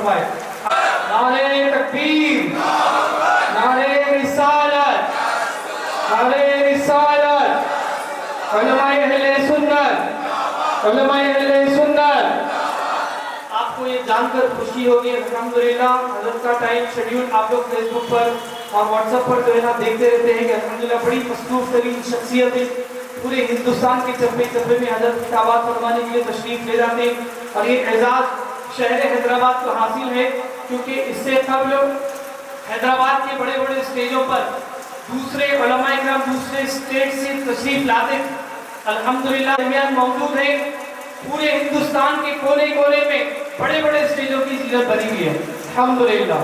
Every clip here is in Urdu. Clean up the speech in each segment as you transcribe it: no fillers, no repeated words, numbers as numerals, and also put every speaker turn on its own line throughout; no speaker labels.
فرمائے. نعرے تکبیر, نعرے رسالت, نعرے رسالت, علماء اہل سنت, علماء اہل سنت. آپ کو یہ جان کر خوشی ہوگی الحمدللہ حضرت کا ٹائم شیڈیول آپ لوگ فیس بک پر اور واٹس ایپ پر جو ہے نا دیکھتے رہتے ہیں کہ الحمدللہ بڑی مصروف ترین شخصیتیں پورے ہندوستان کے چپے چپے میں حضرت خطابات فرمانے کے لیے تشریف لے جاتے ہیں. اور یہ اعزاز شہر حیدرآباد کو حاصل ہے کیونکہ اس سے قبل حیدرآباد کے بڑے بڑے اسٹیجوں پر دوسرے علماء کرام دوسرے اسٹیٹ سے تشریف لاتے ہیں. الحمدللہ درمیان موجود ہے پورے ہندوستان کے کونے کونے میں بڑے بڑے اسٹیجوں کی زینت بنی ہوئی ہے الحمدللہ.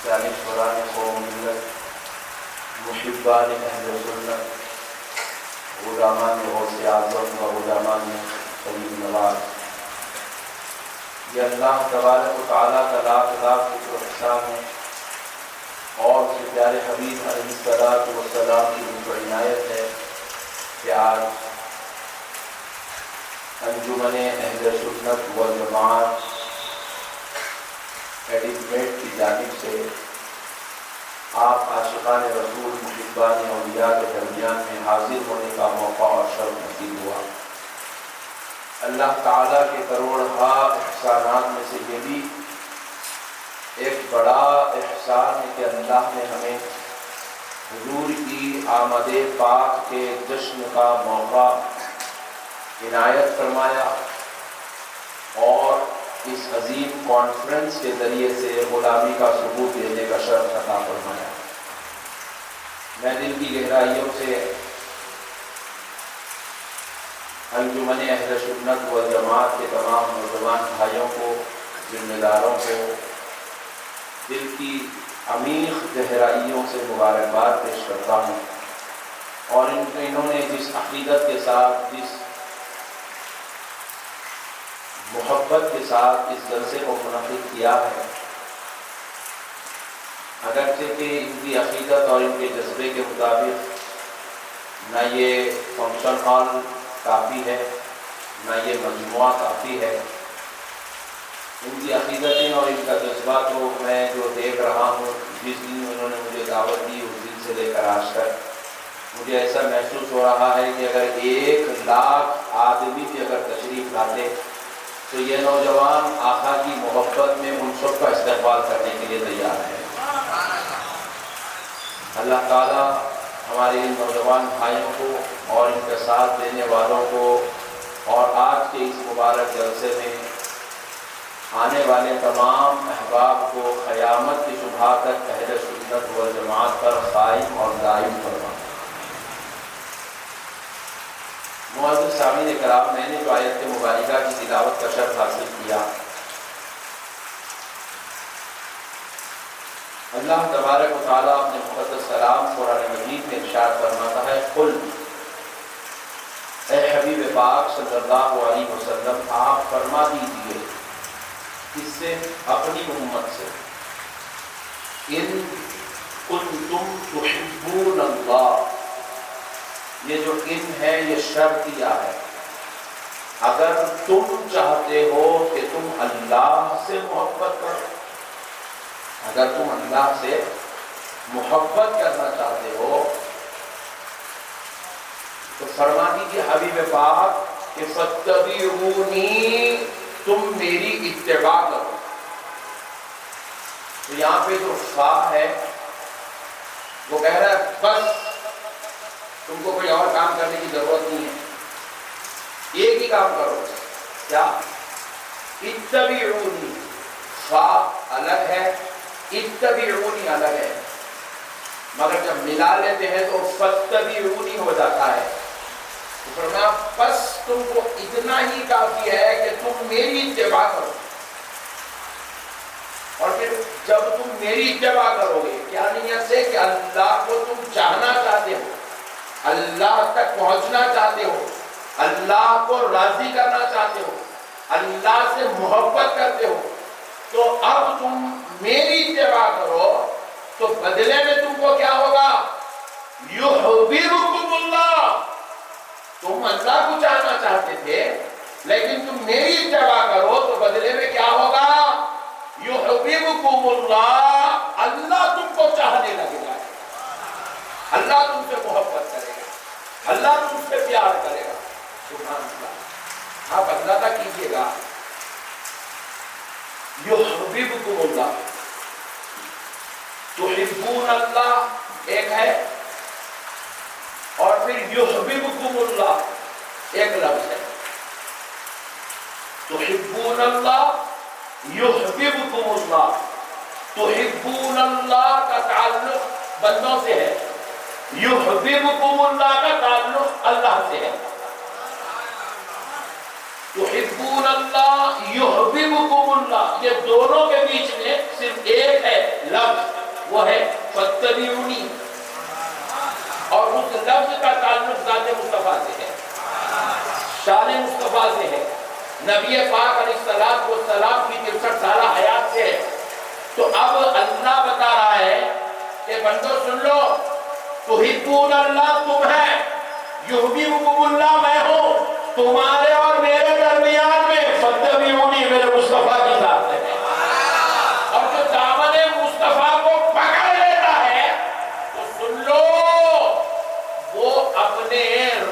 دانشوران قوم ملت محبان اہل سنت دامان غوث اعظم و غلامان سلیم نواز، یہ اللہ تبارک و تعالیٰ کا لاکھ لاکھ شکر و احسان ہے اور اس کے پیارے حبیب علیہ الصلوۃ والسلام کی ان کو عنایت ہے کہ آج انجمن اہل سنت والجماعت ایڈیٹمنٹ کی جانب سے آپ عاشقان رسول محبان اولیاء کے درمیان میں حاضر ہونے کا موقع اور شرف نصیب ہوا۔ اللہ تعالیٰ کے کروڑہا احسانات میں سے یہ بھی ایک بڑا احسان ہے کہ اللہ نے ہمیں حضور کی آمد پاک کے جشن کا موقع عنایت فرمایا اور اس عظیم کانفرنس کے ذریعے سے غلامی کا ثبوت دینے کا شرف عطا فرمایا۔ میں دل کی گہرائیوں سے انجمن اہل سنت والجماعت کے تمام نوجوان بھائیوں کو، ذمہ داروں کو دل کی عمیق گہرائیوں سے مبارکباد پیش کرتا ہوں، اور انہوں نے جس عقیدت کے ساتھ، جس محبت کے ساتھ اس جلسے کو منعقد کیا ہے، اگرچہ کہ ان کی عقیدت اور ان کے جذبے کے مطابق نہ یہ فنکشن ہال کافی ہے، نہ یہ مجموعہ کافی ہے، ان کی عقیدتیں اور ان کا جذبہ تو میں جو دیکھ رہا ہوں، جس دن انہوں نے مجھے دعوت دی اس دن سے لے کر آج تک مجھے ایسا محسوس ہو رہا ہے کہ اگر 1,00,000 آدمی بھی اگر تشریف لاتے تو یہ نوجوان آقا کی محبت میں ان سب کا استقبال کرنے کے لیے تیار ہے۔ اللہ تعالیٰ ہمارے ان نوجوان بھائیوں کو اور ان کے ساتھ دینے والوں کو اور آج کے اس مبارک جلسے میں آنے والے تمام احباب کو قیامت کی صبح تک اہل سنت والجماعت پر قائم اور دائم فرمائے۔ معزز سامعین کرام، میں نے جو آیت مبارکہ کی تلاوت کا شرف حاصل کیا، اللہ تبارک و تعالیٰ اپنے مقدس کلام قرآن مجید میں ارشاد فرماتا ہے، قل، اے حبیب پاک صلی اللہ علیہ وسلم آپ فرما دیجئے اس سے اپنی امت سے، ان کنتم تحبون اللہ، یہ جو ان ہے یہ شرطیہ ہے، اگر تم چاہتے ہو کہ تم اللہ سے محبت کرو، اگر تم اللہ سے محبت کرنا چاہتے ہو تو فرما دیجیے حبیب پاک کہ فاتبعونی، تم میری اتباع کرو۔ تو یہاں پہ جو فا ہے وہ کہہ رہا ہے بس تم کو کوئی اور کام کرنے کی ضرورت نہیں ہے، ایک ہی کام کرو، کیا؟ اتبعونی، فا الگ ہے، اتبعونی الگ ہے، مگر جب ملا لیتے ہیں تو فاتبعونی ہو جاتا ہے۔ تو فرمایا بس تم کو اتنا ہی کافی ہے کہ تم میری اتباع کرو، اور پھر جب تم میری اتباع کرو گے، کیا نیت سے کہ اللہ کو تم چاہنا چاہتے ہو، اللہ تک پہنچنا چاہتے ہو، اللہ کو راضی کرنا چاہتے ہو، اللہ سے محبت کرتے ہو، تو اب تم میری اتباع کرو تو بدلے میں تم کو کیا ہوگا؟ یحببکم اللہ، تم اللہ کو چاہنا چاہتے تھے لیکن تم میری اتباع کرو تو بدلے میں کیا ہوگا؟ یحببکم اللہ، اللہ تم کو چاہنے لگے گا، اللہ تم سے محبت کرے گا، اللہ تم سے پیار کرے گا۔ سبحان اللہ، آپ اندازہ کیجئے گا، یحببکم اللہ، تحبون اللہ ایک ہے، اور پھر یحببکم اللہ ایک لفظ ہے۔ تحبون اللہ، یحببکم اللہ، تحبون اللہ کا تعلق بندوں سے ہے، یحببکم اللہ کا تعلق اللہ سے ہے۔ تحبون اللہ، یحببکم اللہ، یہ دونوں کے بیچ میں صرف ایک ہے لفظ، وہ ہے فاتبعونی، اور اس لفظ کا تعلق ذات مصطفیٰ سے ہے۔ نبی پاک علیہ السلام کی 63 سالہ حیات سے ہے۔ تو اب اللہ بتا رہا ہے کہ بندو سن لو، تحبون اللہ تم ہے، یحببکم اللہ میں ہوں، تمہارے اور میرے درمیان میں فاتبعونی میرے مصطفیٰ کی ذات ہے۔ اور جو دامن مصطفیٰ کو پکڑ لیتا ہے تو سن لو وہ اپنے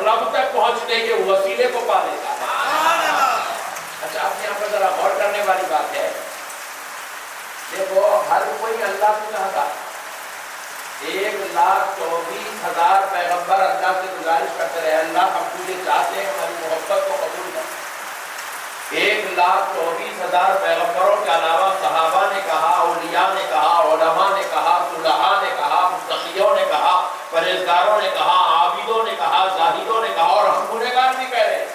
رب تک پہنچنے کے وسیلے کو پا لیتا ہے۔ اچھا آپ یہاں پر ذرا غور کرنے والی بات ہے، دیکھو ہر کوئی اللہ کو چاہتا، 1,24,000 پیغمبر اللہ سے گزارش کرتے رہے اللہ ہم تجھے چاہتے ہیں، ہماری محبت کو قبول کر۔ 1,24,000 پیغمبروں کے علاوہ صحابہ نے کہا، اولیاء نے کہا، علماء نے کہا، صلحاء نے کہا، متقیوں نے کہا، پرہیزگاروں نے کہا، عابدوں نے کہا، زاہدوں نے کہا، اور ہم گنہگار بھی کہہ رہے ہیں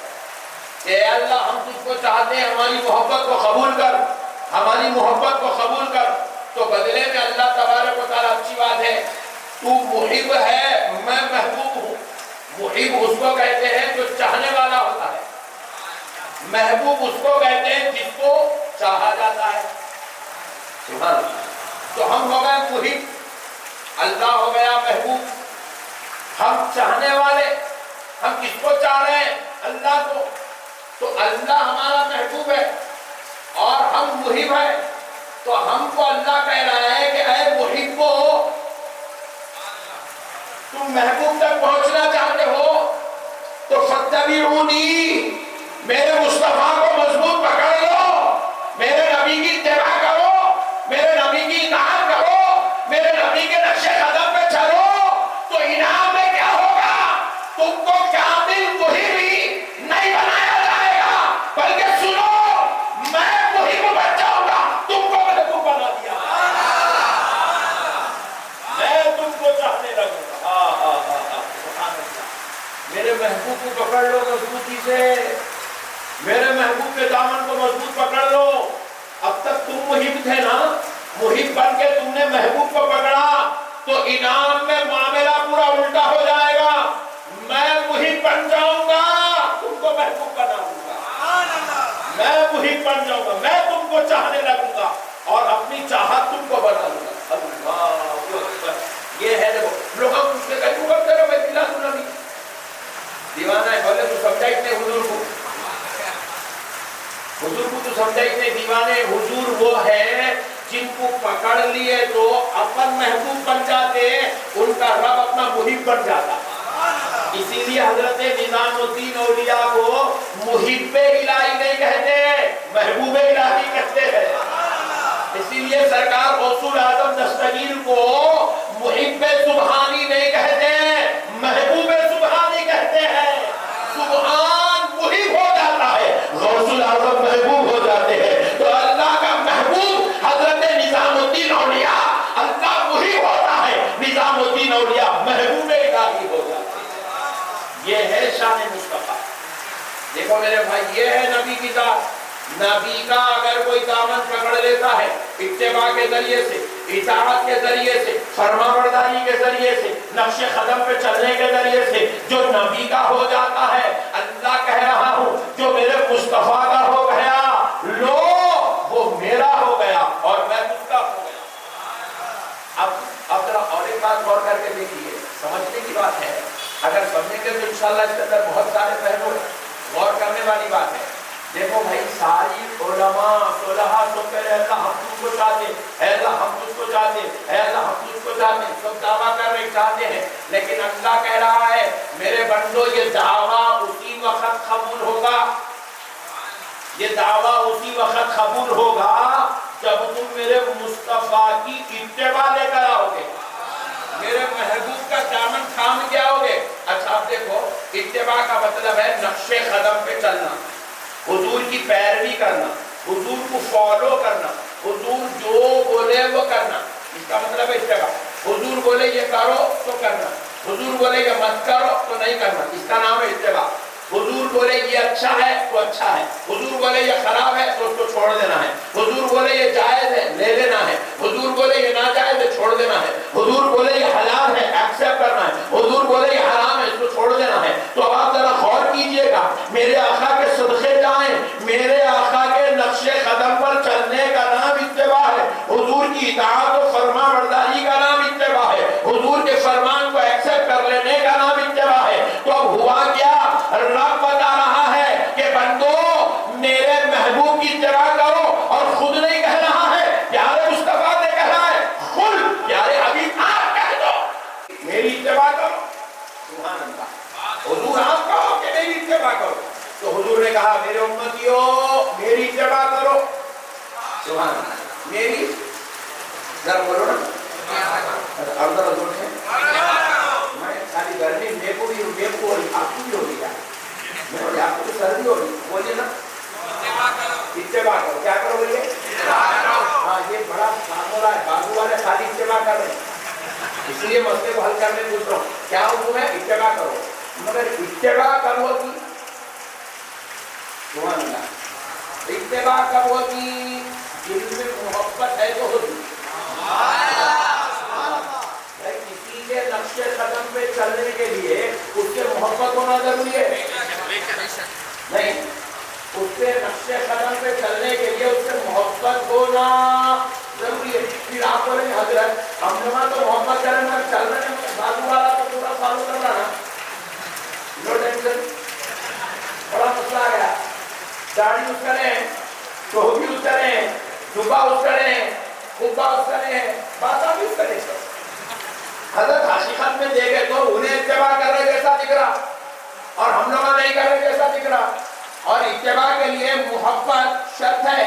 کہ اے اللہ ہم تجھ کو چاہتے ہیں، ہماری محبت کو قبول کر، ہماری محبت کو قبول کر۔ تو بدلے میں اللہ تبارک و تعالیٰ، اچھی بات ہے تو محب ہے میں محبوب ہوں۔ محب اس کو کہتے ہیں جو چاہنے والا ہوتا ہے، محبوب اس کو کہتے ہیں جس کو چاہا جاتا ہے۔ سبحان اللہ۔ تو ہم ہو گئے محب، اللہ ہو گیا محبوب۔ ہم چاہنے والے، ہم کس کو چاہ رہے ہیں؟ اللہ کو۔ تو اللہ ہمارا محبوب ہے اور ہم محب ہیں، تو ہم کو اللہ کہہ رہا ہے کہ اے محبو، تم محبوب تک پہنچنا چاہتے ہو تو فاتبعونی، میرے مصطفیٰ کو مضبوط پکڑ لو، میرے نبی کی اتباع کرو، میرے نبی کی اطاعت کرو، میرے نبی کے نقش قدم پہ چلو، تو انعام میں کیا ہوگا؟ تم کو کامل محبی نہیں بنایا جائے گا، بلکہ سنو میں محب بن جاؤں گا، تم کو محبوب بنا دیا، میں تم کو چاہنے لگوں گا۔ میرے محبوب کو پکڑ لو مضبوطی سے، میرے محبوب کے دامن کو مضبوط پکڑ لو۔ اب تک تم محب تھے نا، محب بن کے تم نے محبوب کو پکڑا تو انعام میں معاملہ پورا الٹا ہو جائے گا، میں محب بن جاؤں گا، تم کو محبوب بنا دوں گا، میں محب بن جاؤں گا، میں تم کو چاہنے لگوں گا اور اپنی چاہت تم کو بنا دوں گا۔ اللہ، یہ ہے دیکھو لوگ ہم اس سے کہیں کب کرو بھائی بلا سنا نہیں دیوانہ ہے، بولے تو سمجھا اتنے حضور کو، حضور کو تو سمجھا اتنے دیوانے۔ حضور وہ ہے جن کو پکڑ لیے تو اپن محبوب بن جاتے، ان کا رب اپنا محب بن جاتا۔ اسی لیے حضرت نظام الدین اولیاء کو محب الہی نہیں کہتے، محبوب الہی کہتے ہیں۔ اسی لیے سرکار غوث اعظم دستگیر کو محب سبحانی نہیں کہتے، محبوب سبحانی کہتے ہیں۔ سبحان محب ہو جاتا ہے، غوث اعظم محبوب ہو جاتے ہیں۔ تو اللہ کا محبوب حضرت نظام الدین اولیاء، اللہ محب ہوتا ہے، نظام الدین اولیاء محبوب الہی ہو جاتے ہیں۔ یہ ہے شان مصطفیٰ۔ دیکھو میرے بھائی، یہ ہے نبی کی ذات۔ نبی کا اگر کوئی دامن پکڑ لیتا ہے اتباع کے ذریعے سے، اطاعت کے ذریعے سے، فرما برداری کے ذریعے سے، نقش قدم پہ چلنے کے ذریعے سے، جو نبی کا ہو جاتا ہے، اللہ کہہ رہا ہوں جو میرے مصطفیٰ کا ہو گیا، لو وہ میرا ہو گیا اور میں اس کا ہو گیا۔ اب ذرا اور ایک بات غور کر کے دیکھیے، سمجھنے کی بات ہے، اگر سمجھیں گے تو انشاءاللہ اس کے اندر بہت سارے پہلو ہیں، غور کرنے والی بات ہے۔ دیکھو بھائی، ساری علماء صلحاء سب کہہ رہے ہیں اللہ ہم تجھ کو چاہتے ہیں، اے اللہ ہم تجھ کو چاہتے ہیں، اے اللہ ہم تجھ کو چاہتے ہیں، سب دعویٰ کر رہے چاہتے ہیں، لیکن اللہ کہہ رہا ہے میرے بندو یہ دعویٰ اسی وقت قبول ہوگا، یہ دعویٰ اسی وقت قبول ہوگا جب تم میرے مصطفیٰ کی اتباع لے کر آؤ گے، میرے محبوب کا دامن تھام کے آؤ گے۔ اچھا آپ دیکھو، اتباع کا مطلب ہے نقش قدم پہ چلنا، حضور کی پیروی کرنا، حضور کو فالو کرنا، حضور جو بولے وہ کرنا، اس کا مطلب ہے اتباع۔ حضور بولے یہ کرو تو کرنا، حضور بولے یہ مت کرو تو نہیں کرنا، اس کا نام ہے اتباع۔ حضور بولے یہ اچھا ہے تو اچھا ہے، حضور بولے یہ خراب ہے تو اس کو چھوڑ دینا ہے، حضور بولے یہ جائز ہے لے لینا ہے، حضور بولے یہ ناجائز ہے چھوڑ دینا ہے، حضور بولے یہ حلال ہے ایکسپٹ کرنا ہے، حضور بولے یہ حرام ہے اس کو چھوڑ دینا ہے۔ تو اب آپ ذرا غور کیجئے گا، میرے آقا کے صدقے جائیں، میرے سبحان اللہ. حضور آپ کہو کہ میری اتباع کرو تو حضور نے کہا میرے امتیوں میری اتباع کرو. سبحان اللہ. میری ذرا بولو نا اور ذرا زور سے. میں ساری گرمی میرے کو ہو رہی آپ کو بھی ہو رہی ہے. آپ کو تو سردی ہو رہی. بولیے نا اتباع کرو. کیا کرو بولیے؟ ہاں یہ بڑا کام ہو رہا ہے. بازو والے خالی اتباع کر رہے ہیں اس لیے مسئلے کو حل کرنے پوچھ رہا ہوں. کیا حکم ہے؟ اتباع کرو. مگر اتباع کب ہوگی؟ سبحان اللہ. اتباع کب ہوگی؟ دل میں محبت ہے تو ہوگی. کسی کے نقش قدم پہ چلنے کے لیے اس سے محبت ہونا ضروری ہے نہیں. اس سے نقش قدم پہ چلنے کے لیے اس سے محبت ہونا ضروری ہے. پھر آپ بولیں گے حضرت ہم لوگ تو محبت کریں گے چل رہے ہیں بازو والا تو پورا فالو کر رہا نا. No tension. بڑا مسئلہ آ گیا. داڑھی اس کریں ٹوپی اس کریں جبا اس کریں خوبا اس کریں باتاں بھی اس کریں. حضرت حقیقت میں دیکھے تو انہیں اتباع کر رہے جیسا دکھ رہا اور ہم لوگ نہیں کر رہے جیسا دکھ رہا. اور اتباع کے لیے محبت شرط ہے.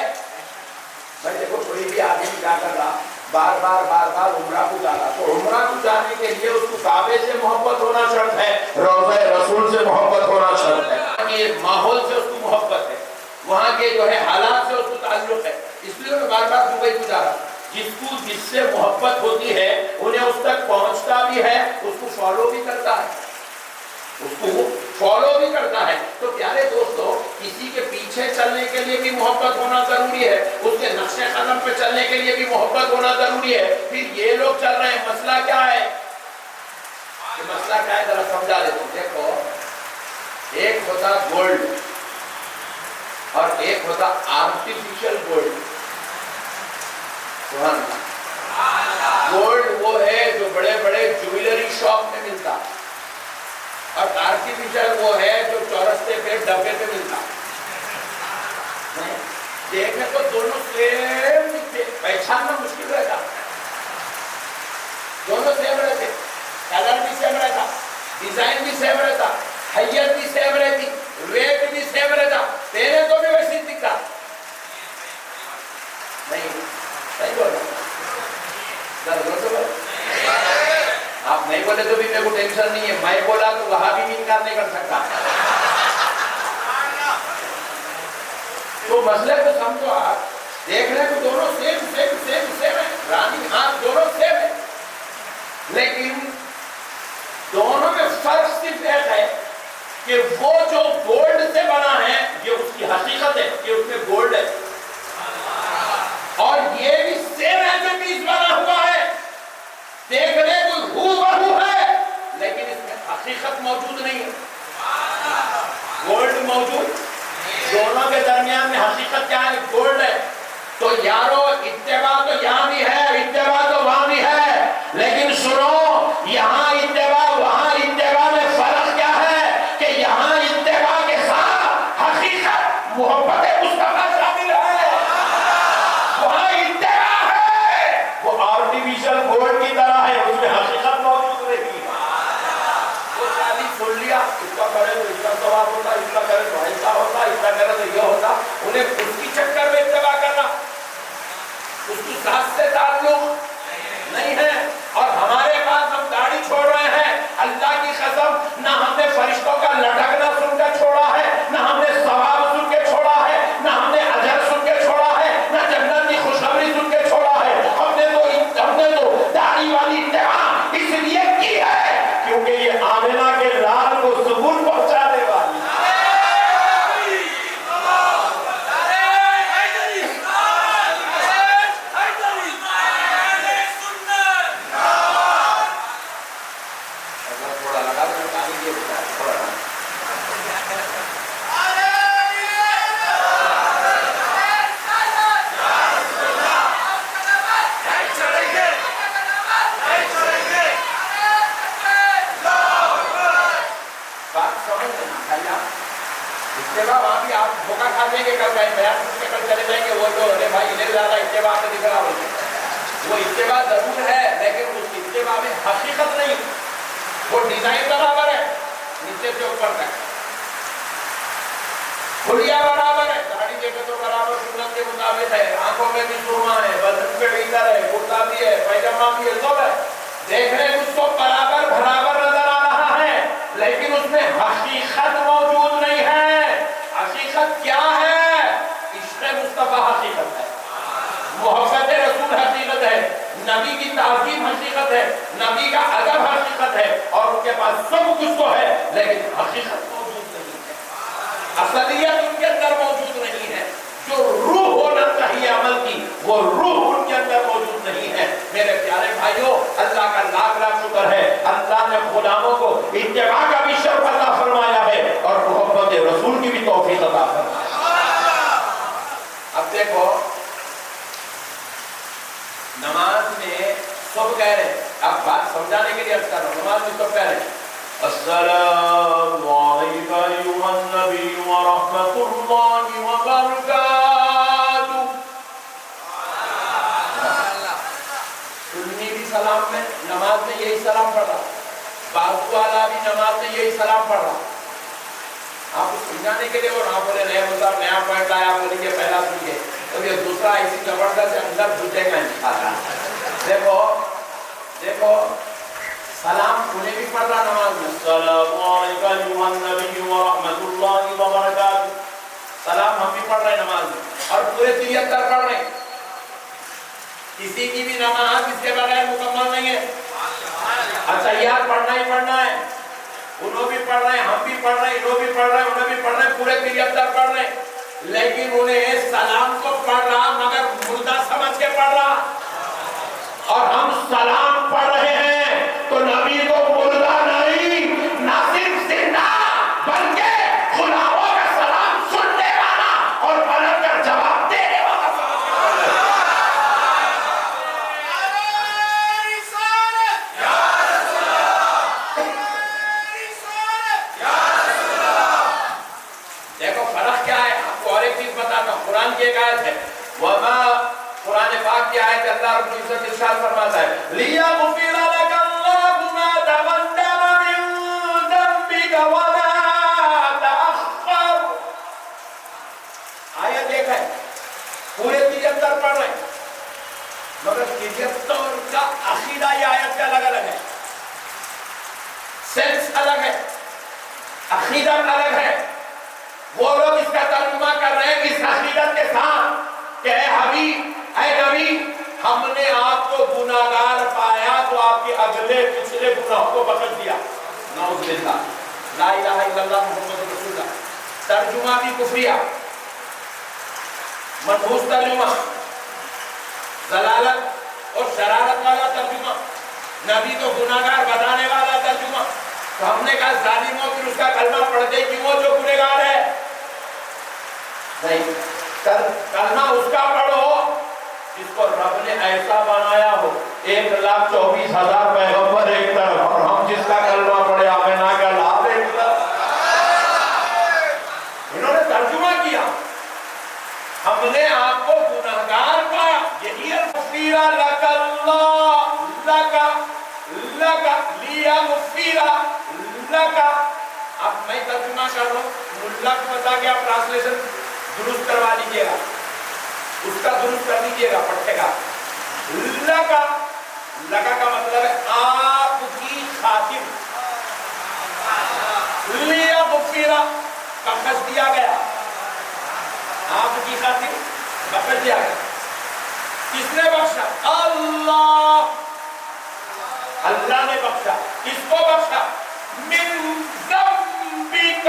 بھائی دیکھو کوئی بھی آدمی کیا کر رہا بار بار عمرہ کو جا رہا تو عمرہ کو جانے کے لیے اس کو کعبے سے محبت ہونا شرط ہے. روضہ رسول سے محبت ہونا شرط ہے. یہ ماحول سے اس کو محبت ہے. وہاں کے جو ہے حالات سے اس کو تعلق ہے. اس لیے میں بار دبئی کو جا رہا. جس سے محبت ہوتی ہے انہیں اس تک پہنچتا بھی ہے اس کو فالو بھی کرتا ہے. تو پیارے دوستو کسی کے پیچھے چلنے کے لیے بھی محبت ہونا ضروری ہے. اس کے نقش قدم پہ چلنے کے لیے بھی محبت ہونا ضروری ہے. پھر یہ لوگ چل رہے ہیں مسئلہ کیا ہے؟ مسئلہ کیا ہے ذرا سمجھا دیتا ہوں. دیکھو ایک ہوتا گولڈ اور ایک ہوتا آرٹیفیشل گولڈ. گولڈ وہ ہے جو بڑے بڑے جویلری شاپ میں ملتا اور آرٹیفیشل وہ ہے جو چورستے پہ ڈبے پہ ملتا. دیکھیں تو دونوں سیم دکھتے. پہچاننا مشکل رہتا. دونوں سیم رہتے. کلر بھی سیم رہتا ڈیزائن بھی سیم رہتا حیت بھی سیم رہتی ریٹ بھی سیم رہتا. پہنے تو بھی ویسے دکھتا نہیں. صحیح بول رہا آپ نہیں بولے تو بھی میرے کو ٹینشن نہیں ہے. میں بولا تو وہاں بھی انکار نہیں کر سکتا. تو مسئلے کو سمجھو. آپ دیکھ رہے ہیں دونوں سیم ہے. رانی ہاتھ دونوں سیم ہے لیکن دونوں میں فرق صرف ایک ہے کہ وہ جو گولڈ سے بنا ہے یہ اس کی حقیقت ہے کہ اس میں گولڈ ہے اور یہ بھی سیم ہے جو پیس بنا ہوا ہے. دیکھنے کو ہو ہے لیکن اس میں حقیقت موجود نہیں ہے. گولڈ موجود دونوں کے درمیان میں حقیقت کیا ہے؟ گولڈ ہے. تو یارو اتباع تو یہاں بھی ہے اتباع تو وہاں بھی ہے لیکن سنو یہاں اتباع وہاں اتباع میں فرق کیا ہے کہ یہاں اتباع کے ساتھ حقیقت محبت مصطفیٰ شامل ہے. وہاں اتباع ہے وہ آرٹیفیشل گولڈ کی طرح ہے اس میں حقیقت موجود رہی. وہ خالی سن لیا اس کا کرے تو اس کا ثواب ہوتا اس کا کرے تو ایسا ہوتا اس کا کرے تو یہ ہوتا. انہیں اس کی چکر میں اتباع کرنا اس کی ذات سے تعلق نہیں ہے. اور ہمارے پاس ہم داڑھی چھوڑ رہے ہیں اللہ کی قسم نہ ہم نے فرشتوں کا لٹکنا سن کے چھوڑا ہے نہ ہم نے ثواب سن کے چھوڑا ہے نہ ہم نے اجر سن کے چھوڑا ہے نہ جنت کی خوشخبری سن کے چھوڑا ہے. ہم نے تو داڑھی والی اتباع اس لیے کی ہے کیونکہ یہ آمنہ کے لال کو سکون پہنچانے والی وہاں بھی آپ دھوکہ کھا دیں گے. کل بیان سن کے کل چلے جائیں گے وہ تو ارے بھائی ادھر زیادہ اتباع سے دکھ رہا ہوگا. وہ اتباع ضرور ہے لیکن اس اتباع میں حقیقت نہیں. وہ ڈیزائن برابر ہے نیچے سے اوپر تک، کھلیا برابر ہے، داڑھی دیکھے تو برابر سنت کے مطابق ہے، آنکھوں میں بھی سرما ہے، بدن پہ عطر ہے، کرتا بھی ہے، پیجامہ بھی ہے، سب ہے، دیکھنے کچھ تو برابر نظر آ رہا ہے، لیکن اس میں حقیقت موجود نہیں ہے۔ حقیقت کیا ہے؟ عشق مصطفیٰ حقیقت ہے، محبت رسول حقیقت ہے، نبی کی تعظیم حقیقت ہے، نبی کا ادب حقیقت ہے، اور ان کے پاس سب کچھ تو ہے لیکن حقیقت موجود نہیں ہے، اصلیت ان کے اندر موجود نہیں ہے، جو روح ہونا چاہیے عمل کی وہ روح ان کے اندر موجود نہیں ہے۔ میرے پیارے بھائیوں، اللہ کا لاکھ لاکھ شکر ہے، اللہ نے غلاموں کو اتباع کا بھی شرف عطا فرمایا ہے اور محبت رسول کی بھی توفیق عطا فرمایا۔ اب دیکھو نماز میں سب کہہ رہے ہیں، اب بات سمجھانے کے لیے عرض کر رہا ہوں، نماز میں سب کہہ رہے ہیں السلام علیکہ ایھا النبی ورحمۃ اللہ وبرکاتہ۔ سنی بھی سلام میں نماز میں یہی سلام پڑھ رہا، بازو والا بھی نماز میں یہی سلام پڑھ رہا۔ آپ کو سمجھانے کے لیے اور آپ بولے نئے مطلب نیا پوائنٹ آیا، بولیں گے پہلا سنیے، تو یہ دوسرا ایسی زبردست اندر گھسے گا انشاءاللہ۔ دیکھو دیکھو سلام انہیں بھی پڑھ رہا نماز میں، السلام علیکم ایھا النبی ورحمۃ اللہ وبرکاتہ، سلام ہم بھی پڑھ رہے ہیں نماز میں اور پورے تیتر پڑھ رہے ہیں۔ کسی کی بھی نماز اس کے بغیر مکمل نہیں ہے، اتحیات پڑھنا ہی پڑھنا ہے، انہوں بھی پڑھ رہے ہیں، ہم بھی پڑھ رہے ہیں، انہوں بھی پڑھ رہے ہیں، انہوں بھی پڑھ رہے ہیں، پورے 73 پڑھ رہے ہیں، لیکن انہیں سلام کو پڑھ رہا مگر مردہ سمجھ کے پڑھ رہا، اور ہم سلام پڑھ رہے ہیں تو نبی کو مردہ نہیں، نہ صرف زندہ بلکہ غلاموں کا سلام سننے والا اور پلٹ کر جواب دینے والا دیکھو فرق کیا ہے، آپ کو اور ایک چیز بتاتا ہوں، قرآن کی ایک آیت ہے، وَمَا قرآن پاک کی آیت اللہ رب العزت ارشاد فرماتا ہے لِيَغْفِرَ لَكَ اللَّهُ مَا تَقَدَّمَ مِن ذَنبِكَ وَمَا تَأَخَّرَ۔ آیت ایک ہے، پورے 73 پڑھ رہے ہیں مگر 73 کا عقیدہ یہ آیت کا الگ الگ ہے، سینس الگ ہے، عقیدہ الگ ہے۔ وہ لوگ اس کا ترجمہ کر رہے ہیں اس عقیدت کے ساتھ کہ اے حبیب، اے نبی، ہم نے آپ کو گناہگار پایا تو آپ کے اگلے پچھلے گناہوں کو بخش دیا، نعوذ باللہ، لا الہ الا اللہ محمد رسول اللہ۔ ترجمہ بھی کفریہ، منحوس ترجمہ، ضلالت اور شرارت والا ترجمہ، نبی کو گناہگار بتانے والا ترجمہ۔ تو ہم نے کہا ظالموں پھر اس کا کلمہ پڑھتے کیوں جو گنہگار ہے؟ نہیں، کلمہ اس کا پڑھو جس کو رب نے ایسا بنایا ہو، 1,24,000 پیغمبر ایک طرف اور ہم جس کا کلمہ پڑھے آمینہ کا لال ایک طرف۔ انہوں نے ترجمہ کیا، ہم نے آپ کو گنہگار پایا، یہی الفیرہ لک اللہ لک لیغفر لک۔ اب میں ترجمہ کر رہا ہوں، ملا کو بتا کے آپ ٹرانسلیشن درست کروا لیجیے گا، اس کا درست کر دیجیے گا پٹھے کا۔ لگا کا مطلب ہے آپ کی خاطر، لیغفر بخش دیا گیا، آپ کی خاطر بخش دیا گیا۔ کس نے بخشا؟ اللہ، اللہ نے بخشا۔ کس کو بخشا؟ من ذنبک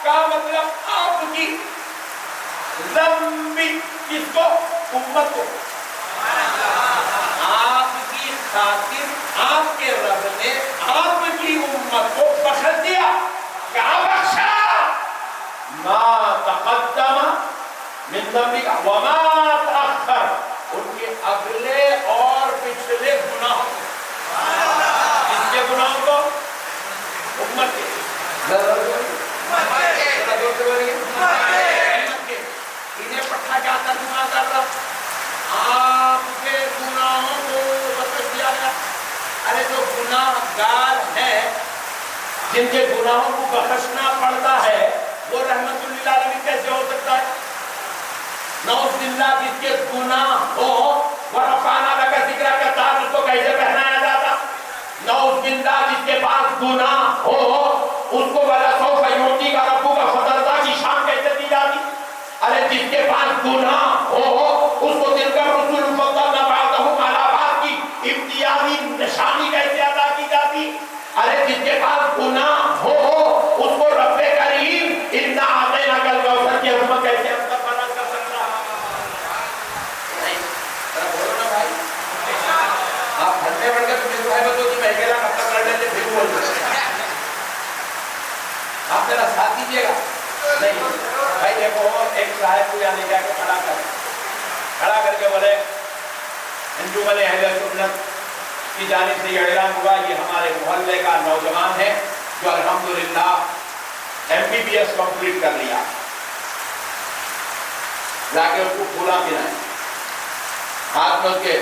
کا مطلب آپ کی، ذنبی کس کو؟ امت کو۔ آپ کی خاطر آپ کے رب نے آپ کی امت کو بخش دیا۔ کیا بخشا؟ ما تقدم من ذنبک وما تأخر، ان کے اگلے اور پچھلے گناہوں کو۔ کس کے گناہوں کو؟ امت کے۔ انہیں پٹھا کیا ترجمہ کر رہا؟ آپ کے گناہوں کو بخش دیا گیا۔ ارے جو گناہگار ہے جن کے گناہوں کو بخشنا پڑتا ہے وہ رحمت للعالمین کیسے ہو سکتا ہے؟ نعوذ باللہ جس کے گناہ ہو ورفعنا لک ذکرک کا تاج اس کو کیسے پہنایا جاتا؟ نعوذ باللہ جس کے پاس گناہ ہو اس کو وَلَسَوْفَ يُعْطِيكَ رَبُّكَ فَتَرْضَىٰ کی شان کیسے دی جاتی؟ ارے جس کے پاس گناہ ہو اس کو تِلْكَ الرُّسُلُ فَضَّلْنَا بَعْضَهُمْ عَلَىٰ بَعْضٍ کی امتیازی نشانی کیسے ادا کی جاتی؟ ارے جس کے پاس گناہ ہو اس کو رب کریم اِنَّا أَعْطَيْنَاكَ الْكَوْثَرَ کی عظمت کیسے ادا کر سکتا؟ نہیں بولو نا بھائی، آپ گھر میں پڑھ کے تمہیں صاحبت ہوتی میں اکیلا کب تک لڑنے سے پھر بول آپ میرا ساتھ دیجیے گا؟ نہیں بھائی دیکھو ایک صاحب کو یہاں لے جا کے کھڑا کر کے بولے انجمن اہل سنت کی جانب سے یہ اعلان ہوا یہ ہمارے محلے کا نوجوان ہے جو الحمدللہ MBBS کمپلیٹ کر لیا، لا کے اس کو پھولا پلائیں، ہاتھ میں اس کے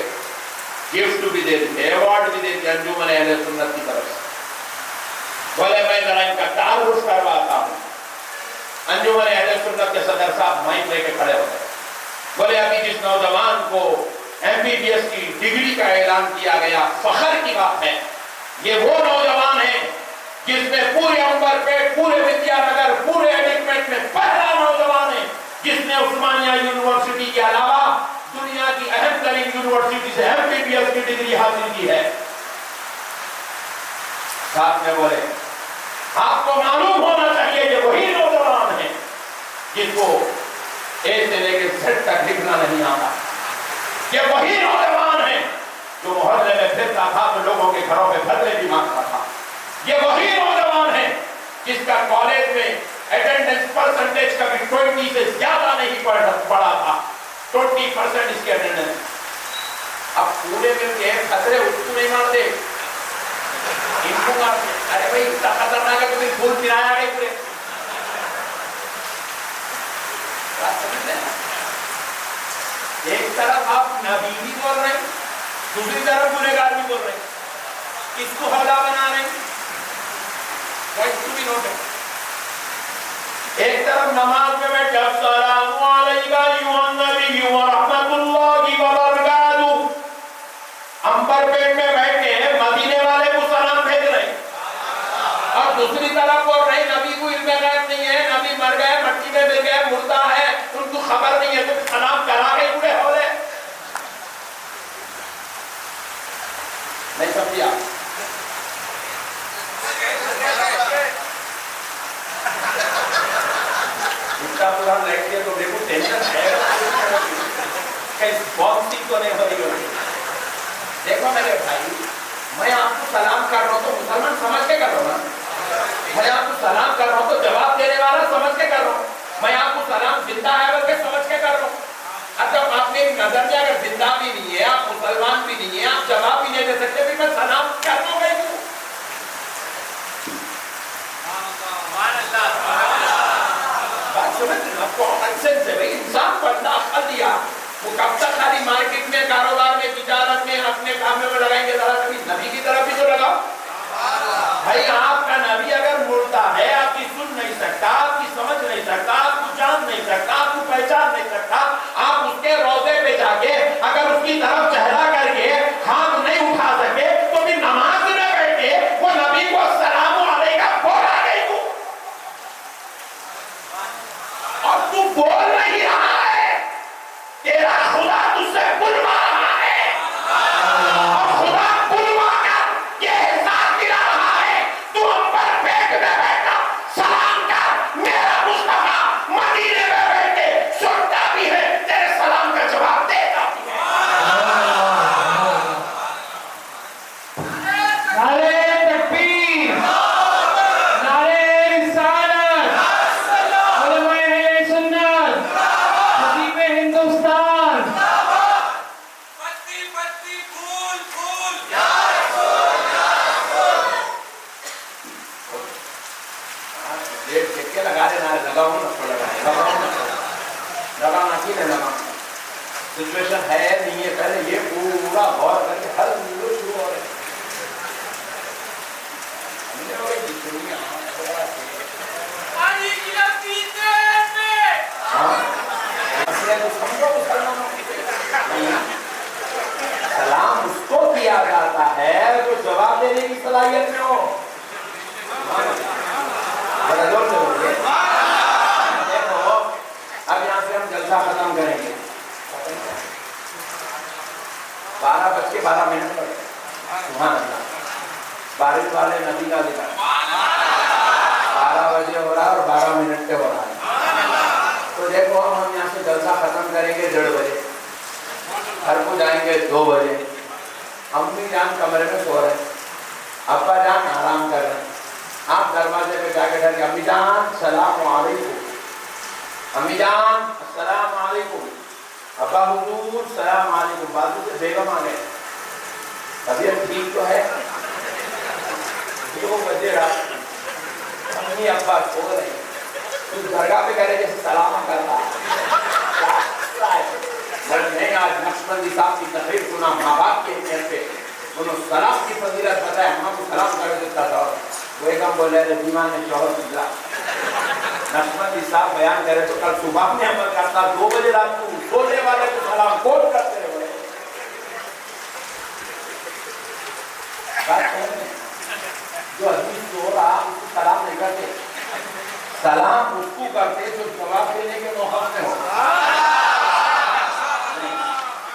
گفٹ بھی دے دیتے، ایوارڈ بھی دیتے انجمن اہل سنت کی طرف سے۔ بولے میں ذرا ان کا تعارف کرواتا ہوں۔ انجمن اہل سنت کے صدر صاحب مائک لے کے کھڑے ہوتے، بولے ابھی جس نوجوان کو MBBS کی ڈگری کا اعلان کیا گیا فخر کی بات ہے، یہ وہ نوجوان ہے جس میں پورے عمر پہ پورے ودیا نگر پورے ایڈکمنٹ میں پہلا نوجوان ہے جس نے عثمانیہ یونیورسٹی کے علاوہ دنیا کی اہم ترین یونیورسٹی سے MBBS کی ڈگری حاصل کی ہے۔ ساتھ میں بولے آپ کو معلوم ہونا چاہیے کہ وہی نوجوان ہے جس کو اے سے لے کے زیڈ تک لکھنا نہیں آتا، یہ وہی نوجوان ہے جو محلے میں پھرتا تھا تو لوگوں کے گھروں پہ پھلے بھی مانگتا تھا، یہ وہی نوجوان ہے جس کا کالج میں اٹینڈنس پرسنٹیج کبھی 20 سے زیادہ نہیں پڑا تھا، 20% اس کی اٹینڈنس۔ اب پورے مل کے خطرے اس کو نہیں مارتے، ان کو مارتے۔ ارے بھائی اتنا خطرناک ہے تمہیں پھول پھرایا گئے پورے، ایک طرف آپ نبی بھی بول رہے ہیں دوسری طرف گنہگار بھی بول رہے ہیں، کس کو خدا بنا رہے ہیں؟ ایک طرف نماز میں بیٹھے السلام علیکم ایھا النبی ورحمۃ اللہ وبرکاتہ، امبر پیٹ میں بیٹھے ہیں مدینے والے کو سلام بھیج رہے ہیں، اور دوسری طرف بول رہے ہیں نبی کو علم غیب نہیں ہے، نبی مر گئے مٹی میں مل گئے مردہ ہے ان کو خبر نہیں ہے، تو سلام کرا کے پورے ہو رہے نہیں سمجھے آپ؟ کا پورا لائٹ دیا تو دیکھو ٹینشن ہے کہیں بہت ٹھیک تو نہیں ہو رہی ہوگی۔ دیکھو میرے بھائی میں آپ کو سلام کر رہا ہوں تو مسلمان سمجھ کے کر رہا ہوں نا، میں آپ کو سلام کر رہا ہوں تو جواب دینے والا سمجھ کے کر رہا ہوں، میں آپ کو سلام زندہ ہے بول کے سمجھ کے کر رہا ہوں۔ اب جب آپ نے نظر دیا اگر زندہ بھی نہیں ہے آپ مسلمان بھی نہیں ہے آپ جواب بھی نہیں دے سکتے بھی میں سلام کر رہا ہوں بھائی کو۔ آپ کو انسن سے بھائی انسان کو انداز دیا وہ کب تک خالی مارکیٹ میں کاروبار میں تجارت میں اپنے کام میں لگائیں گے، ذرا کبھی نبی کی طرف بھی تو لگاؤ بھائی۔ آپ کا نبی اگر مڑتا ہے آپ کی سن نہیں سکتا، آپ کی سمجھ نہیں سکتا، آپ کو جان نہیں سکتا، آپ کو پہچان نہیں سکتا، آپ اس کے روضے پہ جا کے اگر اس کی طرف چہرہ کر کے ہاتھ نہیں اٹھا سکے تو بھی نماز میں بیٹھے وہ نبی کو السلام علیکم بولا گئی کو، اور تو بول نہیں رہا ہے، تیرا خدا تجھ سے بلوا رہا ہے، اور خدا بلوا کر یہ احساس دلا رہا ہے تو امبر پیٹ میں بیٹھا سلام کر، میرا مصطفیٰ مدینے میں بیٹھے سنتا بھی ہے تیرے سلام کا جواب دیتا بھی ہے۔
نعرہ تکبیر، نعرہ رسالت، علماء اہل سنت، خطیب ہندوستان،
ریٹ دیکھ کے لگا دینا ہے، لگاؤں نا تو لگانا کی نہیں لگانا، سچویشن ہے نہیں ہے، پہلے یہ پورا غور کر کے حل شروع ہو رہے ہیں۔ کامل والے نبی کا ذکر 12 بجے ہو رہا ہے اور 12 منٹ پہ ہو رہا ہے. تو دیکھو ہم یہاں سے جلسہ ختم کریں گے 1:30 بجے, گھر کو جائیں گے 2 بجے. امی جان کمرے میں سو رہے ہیں, ابا جان آرام کر رہے ہیں. آپ دروازے پہ جا کے ڈر, امی جان السلام علیکم, امی جان السلام علیکم, ابا حضور السلام علیکم. بازو سے بیگم آ گئے, طبیعت ٹھیک تو ہے؟ 2 بجے رات, امی ابا سو رہے ہیں. تو درگاہ پہ کہہ رہے جیسے سلام کرتا نہیں. آج نقشبندی صاحب کی تقریر سنا ماں باپ کی اہمیت پہ, انہوں سلام کی فضیلت بتایا, ہم کو سلام کر دیتا تھا. بیگم بولے رضیمان نے شوہر گزرا. نقشبندی صاحب بیان کرے تو کل صبح میں عمل کرتا. 2 بجے رات کو سونے والے کو سلام کون کرتے رہے؟ جو آدمی سو رہا اس کو سلام نہیں کرتے, سلام اس کو کرتے جو جواب دینے کے موقع میں ہو.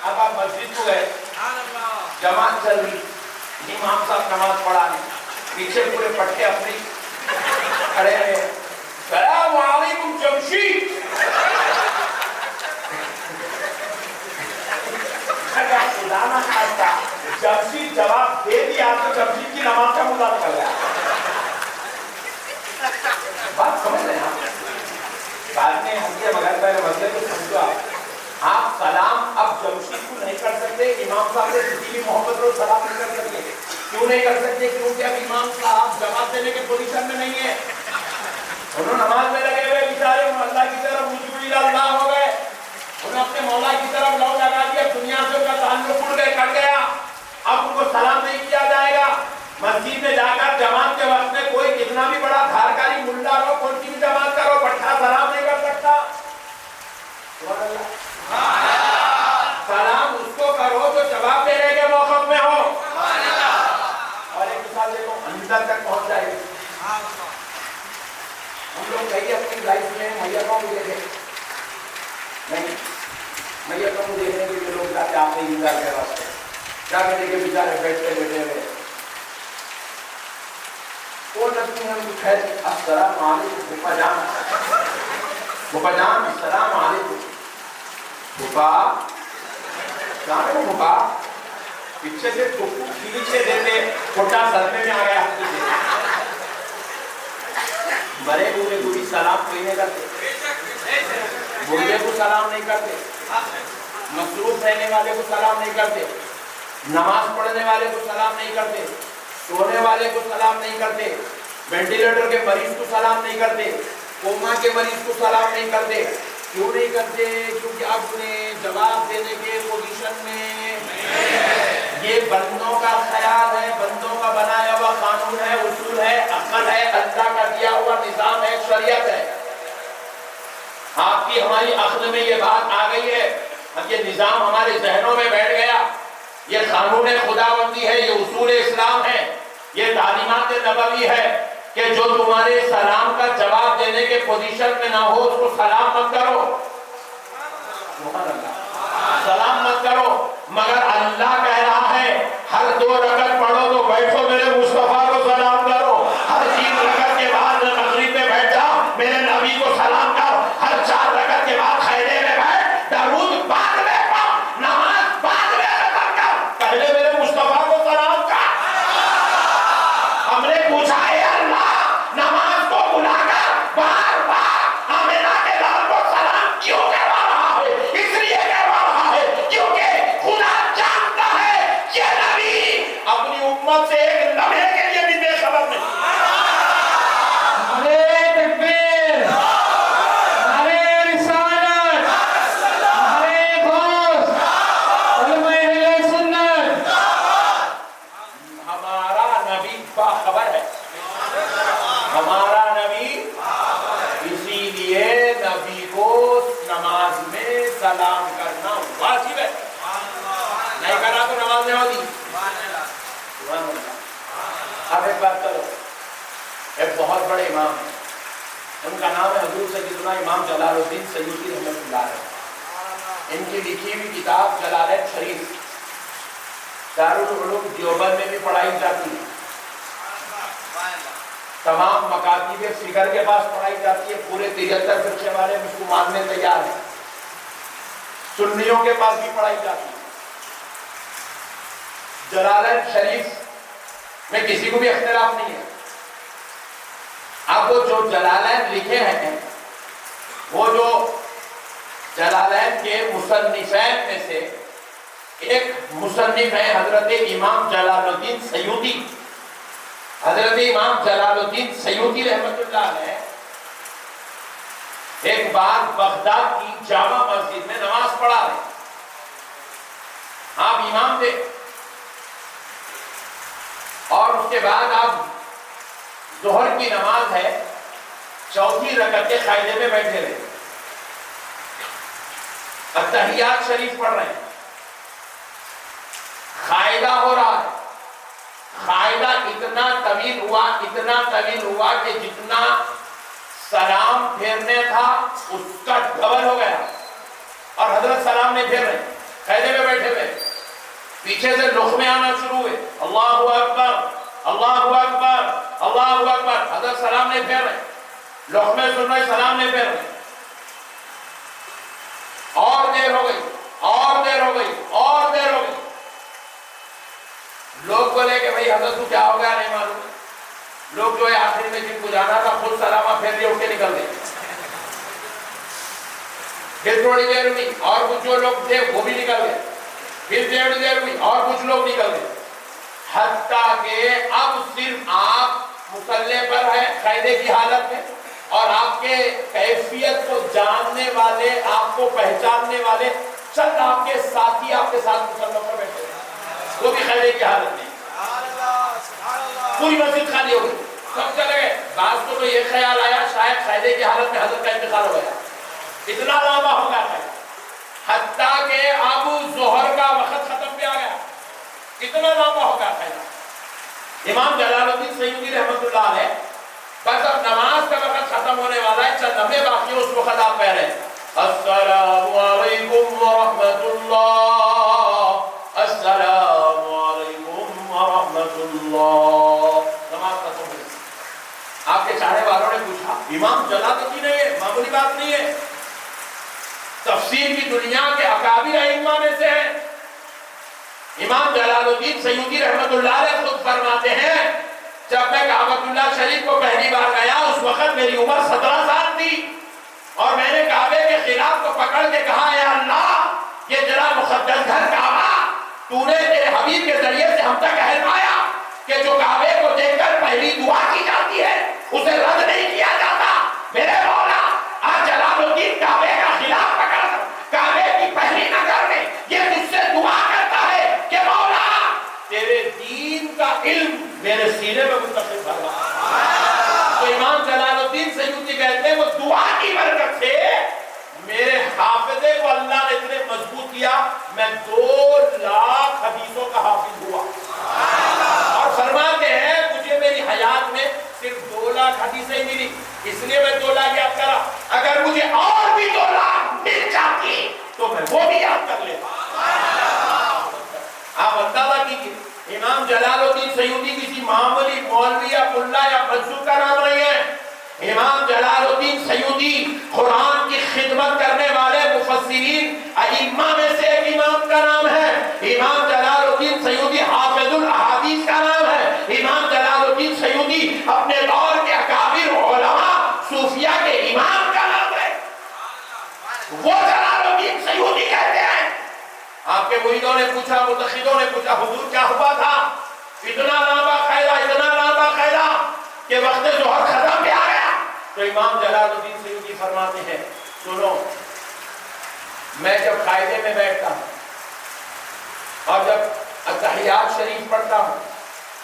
اب آپ مسجد کو گئے, جماعت چل رہی, امام صاحب نماز پڑھا رہے, پیچھے پورے پٹھے اپنی کھڑے رہے, السلام علیکم جمشید. خدا نہ خاصا جمشید جواب دے دیا تو جمشید کی نماز کا مدعا کر گیا. بات سمجھ رہے ہیں آپ؟ بعد میں ہم یہ مگر پہلے مسئلے کو سمجھو. آپ سلام اب جمشید کو نہیں کر سکتے, امام صاحب سے کسی بھی محبت کو سلام نہیں کر سکتے. کیوں نہیں کر سکتے؟ کیونکہ اب امام صاحب جواب دینے کے پوزیشن میں نہیں ہے. انہوں نماز میں لگے ہوئے بیچارے, اللہ کی طرف رجوع اللہ ہو گئے, انہوں اپنے مولا کی طرف لو لگا دیا, دنیا سے ان کا تعلق اڑ گئے, کٹ گیا. اب ان کو سلام نہیں کیا جائے گا. مسجد میں جا کر جماعت کے وقت میں کوئی کتنا بھی بڑا دھارکاری ملا ہو, کون سی بھی جماعت کرو, پٹھا سلام نہیں کر سکتا. سلام اس کو کرو جو جواب دینے کے موقف میں ہو. اور ایک مثال دیکھو, اندر تک پہنچ جائے گی. ہم لوگ کئی اپنی لائف میں میتوں کو دیکھے نہیں, میتوں کو دیکھنے کے لیے لوگ جاتے آپ نے انتظار کے واسطے جا کے دیکھے بیچارے بیٹھتے بیٹھے ہوئے. وہ لگتی ہیں کچھ ہے, السلام علیکم پھپھا جان, پھپھا جان السلام علیکم. پھپھا جان کو پھپھا پیچھے سے پھپھو کھینچے دیتے, چھوٹا سرنے میں آ گیا. بڑے بوڑھے بوڑھی سلام کوئی نہیں کرتے, بوڑھے کو سلام نہیں کرتے, مصروف رہنے والے کو سلام نہیں کرتے, نماز پڑھنے والے کو سلام نہیں کرتے, سونے والے کو سلام نہیں کرتے, وینٹیلیٹر کے مریض کو سلام نہیں کرتے, کوما کے مریض کو سلام نہیں کرتے. کیوں نہیں کرتے؟ کیونکہ اپنے جواب دینے کے پوزیشن میں. یہ بندوں کا خیال ہے, بندوں کا بنایا ہوا قانون ہے, اصول ہے, عقل ہے, اللہ کا دیا ہوا نظام ہے, شریعت ہے. آپ کی ہماری عقل میں یہ بات آ گئی ہے, یہ نظام ہمارے ذہنوں میں بیٹھ گیا, یہ قانون خداوندی ہے, یہ اصول اسلام ہے, یہ تعلیمات نبوی ہے کہ جو تمہارے سلام کا جواب دینے کے پوزیشن میں نہ ہو اس کو سلام مت کرو. سبحان اللہ, سلام مت کرو. مگر اللہ کہہ رہا ہے ہر 2 رکعت پڑھو تو بیٹھو میرے مصطفیٰ کو سلام کرو, ہر 3 رکعت کے بعد مغرب میں بیٹھ جاؤ میرے نبی کو سلام کرو, ہر 4 رکعت کے بعد خیرے میں بیٹھ, درود بعد میں پڑھ, نماز بعد میں ادا کر, پہلے میرے مصطفیٰ کو سلام کر. ہم نے پوچھا ہے اللہ نماز کو بلا کر بار بار آمنہ کے لال کو سلام کیوں کروا رہا ہے؟ اس لیے کروا رہا ہے کیونکہ خدا جانتا ہے کہ نبی اپنی امت سے ایک لمحے کے لیے بھی بے خبر نہیں.
نعرہ تکبیر, نعرہ رسالت, نعرہ غوث, علماء اہل سنت.
ہمارا نبی باخبر ہے, ہمارا نبی, اسی لیے نبی کو نماز میں سلام کرنا واجب ہے. نہیں کرا تو نماز نہیں ہوتی. اب ایک بات کرو, ایک بہت بڑے امام ہیں, ان کا نام ہے حضور سیدنا امام جلال الدین سیوطی رحمۃ اللہ علیہ. ان کی لکھی ہوئی کتاب جلالت شریف دارالعلوم دیوبند میں بھی پڑھائی جاتی ہے. تمام مکاتب فکر کے پاس پڑھائی جاتی ہے، پورے 73 فرقے والے اس کو ماننے تیار ہیں، سنیوں کے پاس بھی پڑھائی جاتی ہے۔ جلالین شریف میں کسی کو بھی اختلاف نہیں ہے۔ اب وہ جو جلالین لکھے ہیں، وہ جو جلالین کے مصنفین میں سے ایک مصنف ہے حضرت امام جلال الدین سیوطی۔ حضرت امام جلال الدین سیوطی رحمت اللہ علیہ ایک بار بغداد کی جامع مسجد میں نماز پڑھا رہے، آپ امام تھے، اور اس کے بعد آپ ظہر کی نماز ہے، چوتھی رکعت کے قاعدے میں بیٹھے رہے، التحیات شریف پڑھ رہے ہیں، قاعدہ ہو رہا ہے، قاعدہ اتنا طویل ہوا کہ جتنا سلام پھیرنے تھا اس کا ڈبل ہو گیا، اور حضرت سلام نہیں پھیر رہے، قاعدے میں بیٹھے ہوئے، پیچھے سے لقمے آنا شروع ہوئے، اللہ اکبر اللہ اکبر اللہ اکبر، حضرت سلام نہیں پھیر رہے، لقمے سن رہے، سلام نہیں پھیر رہے، اور دیر ہو گئی اور دیر ہو گئی اور دیر ہو گئی، لوگ بولے کہ بھائی حضرت کو کیا ہو گیا نہیں معلوم، لوگ جو ہے آخر میں جن کو جانا تھا خود سلامہ پھیر لیے اٹھ کے نکل گئے، پھر تھوڑی دیر ہوئی اور کچھ جو لوگ تھے وہ بھی نکل گئے، پھر تھوڑی دیر ہوئی اور کچھ لوگ نکل گئے، حتیٰ کہ اب صرف آپ مصلی پر ہیں قاعدے کی حالت میں، اور آپ کے کیفیت کو جاننے والے، آپ کو پہچاننے والے چند آپ کے ساتھی آپ کے ساتھ مصلی پر بیٹھے ہیں، وہ بھی قاعدے کی حالت نہیں، پوری مسجد خالی ہو گئی، سب چلے گئے، بعض کو تو یہ خیال آیا شاید قاعدے کی حالت میں حضرت کا انتقال ہو گیا، اتنا لمبا ہو گیا تھا، حتیٰ کہ اب ظہر کا وقت ختم بھی آ گیا، اتنا لمبا ہو گیا تھا۔ امام جلال الدین سیوطی رحمت اللہ علیہ بس اب نماز کا وقت ختم ہونے والا ہے، چند لمحے باقی اس وقت آپ کہہ رہے ہیں السلام علیکم ورحمۃ اللہ، السلام علیکم ورحمۃ اللہ، نماز ختم ہوئی۔ آپ کے چاہنے والوں نے پوچھا امام جلال الدین ہے، یہ معمولی بات نہیں ہے، تفسیر کی دنیا کے اکابر ائمہ میں سے ہیں، امام جلال الدین سیوطی رحمت اللہ علیہ خود فرماتے ہیں جب میں کعبۃ اللہ شریف کو پہلی بار گیا اس وقت میری عمر 17 سال تھی، اور میں نے کعبے کے خلاف کو پکڑ کے کہا اے اللہ یہ تیرا مقدس گھر کعبہ تو نے تیرے حبیب کے ذریعے سے ہم تک کہلوایا کہ جو کعبے کو دیکھ کر پہلی دعا کی جاتی ہے اسے رد نہیں کیا جاتا، میرے مولا آج جلال الدین کعبے کا خلاف پکڑ کعبے کی پہلی نظر میں یہ مجھ سے دعا کرتا ہے کہ مولا تیرے دین کا علم میرے سینے میں منتقل فرما۔ تو امام جلال الدین سیوطی کہتے ہیں وہ دعا کی برکت سے میرے حافظے کو اللہ نے اتنے مضبوط کیا، میں 2 لاکھ حدیثوں کا حافظ ہوا، اور فرماتے ہیں مجھے میری حیات میں صرف 2 لاکھ حدیثیں ملی، اس لیے میں 2 لاکھ یاد کرا، اگر مجھے اور بھی 2 لاکھ مل جاتی تو میں وہ بھی یاد کر لیتا۔ آپ اندازہ کیجیے امام جلال الدین سیوطی کسی معمولی مولوی یا ملا یا مجذوب کا نام نہیں ہے، امام جلال الدین سیوطی قرآن کی خدمت کرنے والے مفسرین ائمہ میں سے ایک امام کا نام ہے، امام جلال الدین سیوطی حافظ الاحادیث کا نام ہے، امام جلال الدین سیوطی اپنے دور کے اکابر علماء صوفیہ کے امام کا نام ہے، وہ جلال الدین سیوطی کہتے ہیں۔ آپ کے مریدوں نے پوچھا، متخذوں نے پوچھا حضور کیا ہوا تھا، اتنا لمبا قاعدہ کہ وقت ظہر ختم بھی آ گیا، تو امام جلال الدین سیوطی فرماتے ہیں سنو، میں جب قاعدے میں بیٹھتا ہوں اور جب التحیات شریف پڑھتا ہوں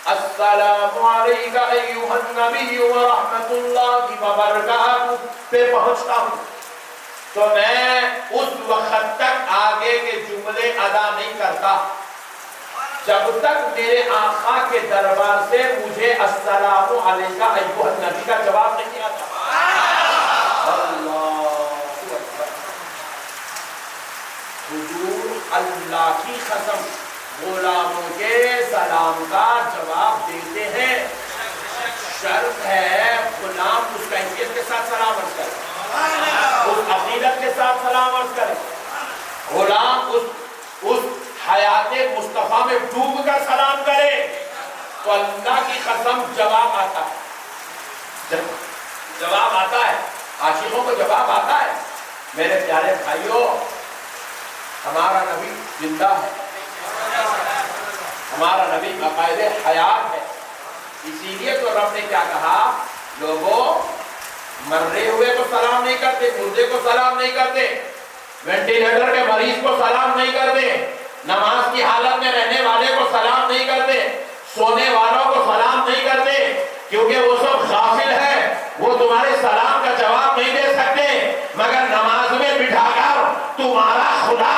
السلام علیک ایھا النبی ورحمۃ اللہ وبرکاتہ پہ پہنچتا ہوں تو میں اس وقت تک آگے کے جملے ادا نہیں کرتا جب تک میرے آقا کے دربار سے مجھے السلام علیک ایھا النبی کا جواب نہیں آتا۔ اللہ حضور اللہ کی قسم غلاموں کے سلام کا جواب دیتے ہیں، شرط ہے ساتھ سلام عرض کرے، اس عقیدت کے ساتھ سلام عرض کرے، غلام اس حیات مصطفیٰ میں ڈوب کر سلام کرے تو اللہ کی قسم جواب آتا ہے، جواب آتا ہے، عاشقوں کو جواب آتا ہے۔ میرے پیارے بھائیوں، ہمارا نبی زندہ ہے، ہمارا نبی باقاعدہ حیات ہے، اسی لیے تو رب نے کیا کہا، لوگوں مرے ہوئے کو سلام نہیں کرتے، مردے کو سلام نہیں کرتے، وینٹیلیٹر کے مریض کو سلام نہیں کرتے، نماز کی حالت میں رہنے والے کو سلام نہیں کرتے، سونے والوں کو سلام نہیں کرتے، کیونکہ وہ سب غافل ہے، وہ تمہارے سلام کا جواب نہیں دے سکتے، مگر نماز میں بٹھا کر تمہارا خدا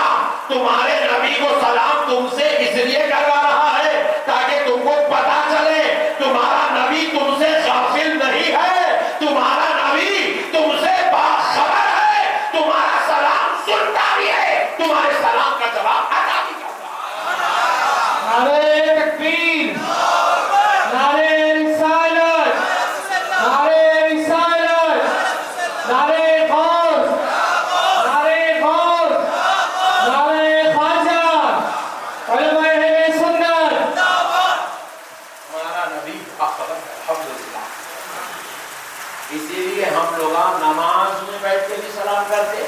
تمہارے نبی کو سلام تم سے اس لیے کروا رہا ہے تاکہ تم کو پتا چلے تمہارا نبی تم سے غافل نہیں ہے، تمہارا نبی تم سے باخبر ہے، تمہارا سلام سنتا بھی ہے، تمہارے سلام کا جواب ادا بھی کرتا ہے۔
نعرہ تکبیر، نعرہ رسالت، نعرہ رسالت، نعرہ غوث، نعرہ غوث، نعرہ خواجہ، علماء اہل سنت۔
ہمارا نبی باخبر ہے، الحمدللہ۔ اسی لیے ہم لوگ نماز میں بیٹھ کے بھی سلام کرتے،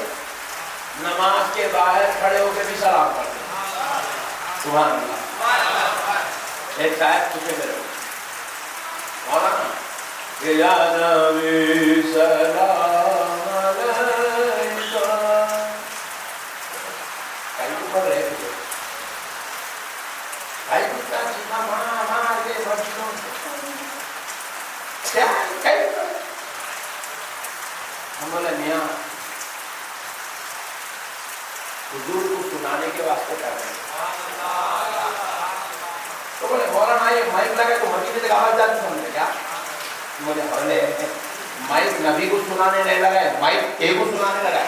نماز کے باہر کھڑے ہو کے بھی سلام کرتے۔ سبحان اللہ۔ ایک شاید پوچھے میرے مولانا، یا نبی سلام علیکہ، کہیں تو پڑھ رہے تھے بھائی، کتا چیزا ماں کے بچوں کیا کہیں تو ہم بولے میاں حضور کو سنانے کے واسطے کر رہے ہیں۔ تو بولے مولانا یہ مائک لگے تو مدینے تک آواز جاتی سمجھے کیا؟ بولے بولے مائک نبی کو سنانے نہیں لگا ہے، مائک تے کو سنانے لگا ہے۔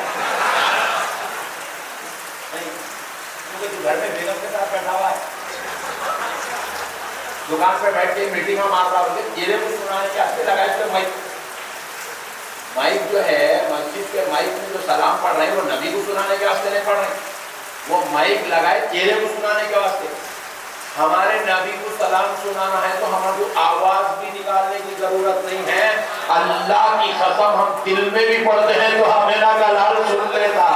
کیونکہ تو گھر میں بیگم کے ساتھ بیٹھا ہوا ہے، دکان پہ بیٹھ کے میٹنگ میں مار رہا ہوتے، تیرے کو سنانے کے واسطے لگا ہے۔ مائک مائک جو ہے مسجد کے مائک میں جو سلام پڑھ رہے ہیں وہ نبی کو سنانے کے واسطے نہیں پڑھ رہے، وہ مائک لگائے چہرے کو سنانے کے واسطے۔ ہمارے نبی کو سلام سنانا ہے تو ہمیں جو آواز بھی نکالنے کی ضرورت نہیں ہے، اللہ کی قسم ہم دل میں بھی پڑھتے ہیں تو ہمیں نہ کا لال سن لیتا۔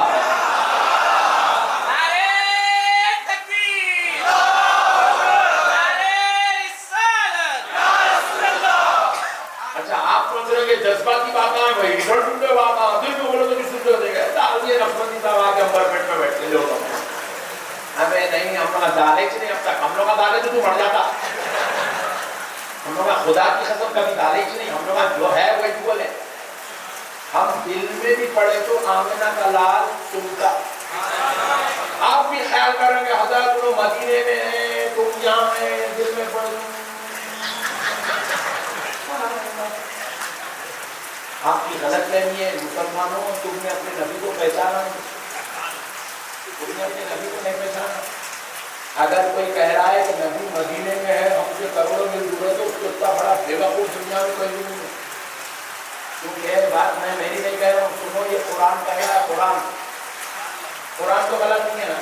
اچھا آپ سوچ رہے ہیں کہ جذباتی باتیں ہیں بھائی، ڈھڑ ڈھونڈے باتیں دل میں بولے تو کسی سے دے گا، یہ نفسانی صاحب آ کے امبر پیٹ میں بیٹھتے لوگ ہمیں نہیں، ہم لوگ کا دالچ نہیں، اب تک ہم لوگ کا دالچ تو مر جاتا، ہم لوگ کا خدا کی قسم کبھی دالچ نہیں، ہم لوگ کا جو ہے وہی بولے، ہم دل میں بھی پڑھے تو آمنہ کا لال سنتا۔ آپ بھی خیال کریں گے حضرت لوگ مدینے میں ہیں، تم یہاں ہیں، دل میں پڑھ دوں، آپ کی غلط فہمی ہے مسلمانوں، تم نے اپنے نبی کو پہچانا نہیں، تم نے اپنے نبی کو نہیں پہچانا۔ اگر کوئی کہہ رہا ہے کہ نبی مدینے میں ہے، ہم سے کروڑوں میل دور ہے، تو اس کو اتنا بڑا بے وقوف دنیا میں کوئی نہیں ہے۔ کیونکہ یہ بات میں میری نہیں کہہ رہا ہوں، سنو یہ قرآن کہہ رہا ہے، قرآن تو غلط نہیں ہے نا،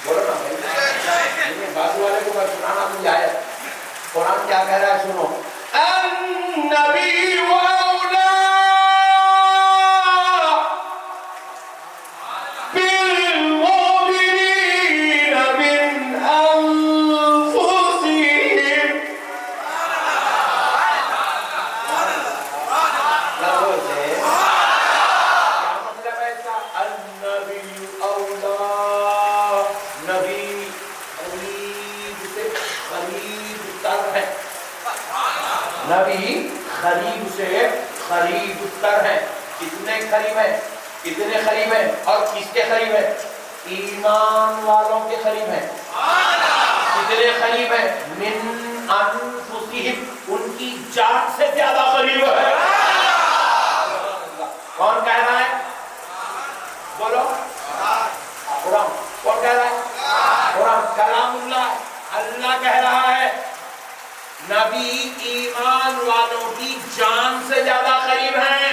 بولو نا بھائی، بازو والے کو بس سنانا مجھے آیا، قرآن کیا کہہ رہا ہے سنو، النبی واولا نبی قریب سے قریب تر ہے۔ کتنے قریب ہے؟ کتنے قریب ہے؟ اور کس کے قریب ہے؟ ایمان والوں کے قریب ہے۔ کتنے قریب ہے؟ من انفسہم، ان کی جان سے زیادہ قریب ہے۔ کون کہہ رہا ہے؟ بولو قرآن۔ کون کہہ رہا ہے؟ قرآن کلام اللہ، اللہ کہہ رہا ہے نبی ایمان والوں کی جان سے زیادہ قریب ہیں۔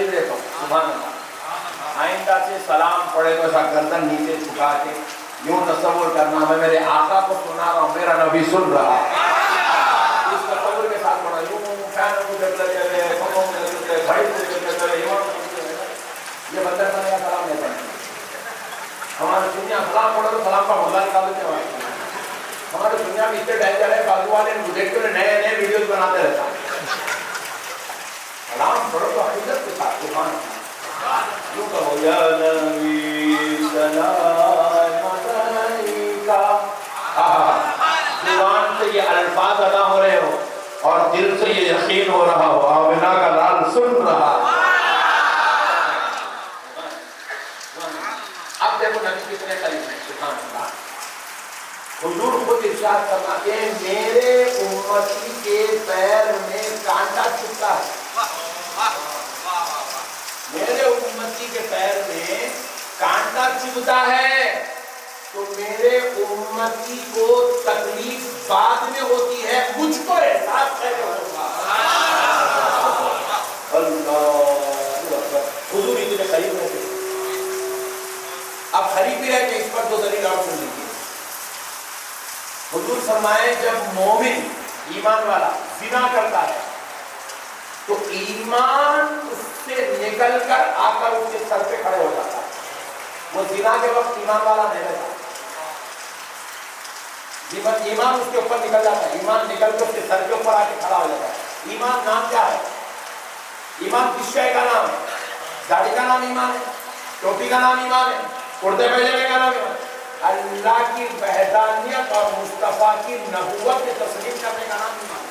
دلیل دیتا ہوں. سبحان اللہ. آئندہ سے سلام پڑھے تو ایسا گردن نیچے جھکا کے یوں تصور کرنا میں میرے آقا کو سنا رہا ہوں, میرا نبی سن رہا ہے. اس تصور کے ساتھ پڑھا یوں فین کو جب لگے ہوئے پھپھوں کو لگے ہوئے بھائی کو لگے ہوئے یہ بندر بنے کا سلام نہیں پڑھنا. ہمارے دنیا سلام پڑھو تو سلام کا مزہ نکال دیتے ہیں. ہمارے دنیا میں اتنے ڈینجر ہے, بازو والے دیکھتے ہوئے نئے نئے ویڈیوز بناتے رہتا ہے. سلام پڑھو تو حقیقت کے ساتھ سبحان اللہ. یوں کہو یا نبی سلام علیکہ. زبان سے یہ الفاظ ادا ہو رہے ہو اور دل سے یہ یقین ہو رہا ہو آمنہ کا لال سن رہا. اب دیکھو نبی کتنے قریب ہیں. سبحان اللہ. حضور خود ارشاد فرماتے ہیں میرے امتی کے پیر میں کانٹا چھپتا ہے. میرے امتی کے پیر میں کانٹا چھپتا ہے تو میرے امتی کو تکلیف بعد میں ہوتی ہے, مجھ کو احساس پہلے ہوگا. اللہ حضور اتنے قریب رہتے. اب قریب بھی رہتے اس پر دو دلیل اور سن لیجیے. حضور فرمائے جب مومن ایمان والا زنا کرتا ہے تو ایمان اس سے نکل کر آ کر اس کے سر پہ کھڑے ہو جاتا ہے. وہ زنا کے وقت ایمان والا نہیں رہتا, ایمان اس کے اوپر نکل جاتا ہے. ایمان نکل کر اس کے سر کے اوپر آ کے کھڑا ہو جاتا ہے. ایمان نام کیا ہے؟ ایمان کس شے کا نام ہے؟ داڑھی کا نام ایمان ہے, ٹوپی کا نام ایمان ہے, کرتے پیجامے کا نام ایمان ہے. اللہ کی وحدانیت اور مصطفیٰ کی نبوت کے تسلیم کرنے کا نام ایمان ہے.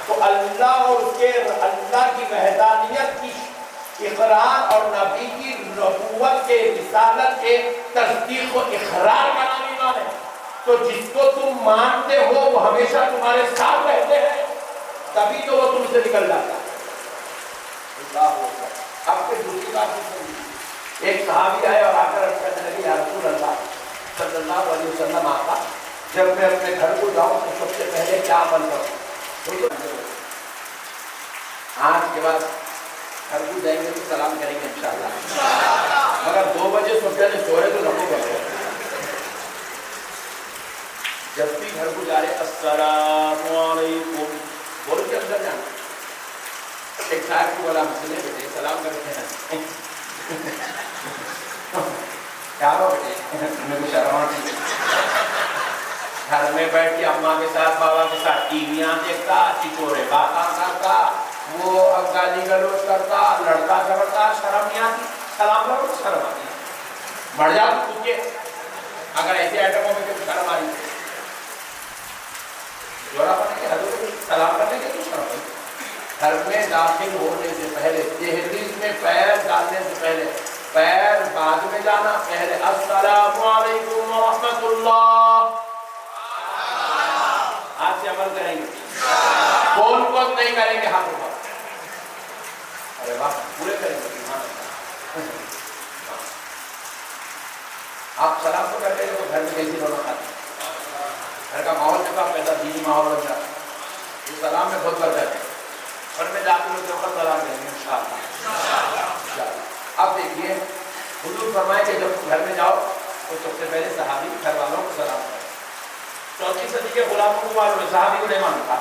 تو اللہ اور اس کے اللہ کی وحدانیت کی اقرار اور نبی کی نبوت کے رسالت کے تصدیق و اقرار کا نام ایمان ہے. تو جس کو تم مانتے ہو وہ ہمیشہ تمہارے ساتھ رہتے ہیں, تبھی تو وہ تم سے نکل جاتا ہے. اب پھر دوسری بات سنیے. ایک صحابی آئے اور آ کر عرض کرنے لگے یا رسول اللہ صلی اللہ علیہ وسلم آقا جب میں اپنے گھر کو جاؤں تو سب سے پہلے کیا عمل کروں؟ آج کے بعد گھر کو جائیں گے تو سلام کریں گے انشاءاللہ, مگر 2 بجے سو پہلے سوئے تو نہ کرو. جب بھی گھر کو جا رہے السلام علیکم بول کے اندر جانا. ایک صاحب کو بولا مسئلے بیٹے سلام کرتے ہیں کیا ہو بیٹے میں کو شرم آتی. گھر میں بیٹھ کے اماں کے ساتھ بابا کے ساتھ ٹیویاں دیکھتا, چچورے باتاں کرتا, وہ اب گالی گلوچ کرتا, لڑتا جھگڑتا, شرم نہیں آتی. سلام کرو تو شرم آتی. مر جا تو خود کے اگر ایسے آئٹموں میں تو شرم آئی. جوڑا پڑنے کے حضرت سلام کرنے کے تو شرم آئی. گھر میں داخل ہونے سے پہلے, دہلیز میں پیر ڈالنے سے پہلے, پیر بعد میں جانا, پہلے السلام علیکم ورحمۃ اللہ. آج سے عمل کریں گے, فون کو نہیں کریں گے, ہاتھ اٹھا. ارے واہ پورے کریں گے. آپ سلام تو کرتے ہیں تو گھر میں کیسی رونق آتی ہے. گھر کا ماحول جب آپ پیدا دینی ماحول بن جاتا ہے. یہ سلام میں بہت برکت ہے. گھر میں داخل ہوتے وقت سلام کریں گے انشاءاللہ. اب دیکھیے حضور فرمائے کہ جب تم گھر میں جاؤ تو سب سے پہلے صحابی گھر والوں کو سلام کریں. 4 صدی کے غلاموں کو معلوم ہے, صحابی کو نہیں معلوم تھا,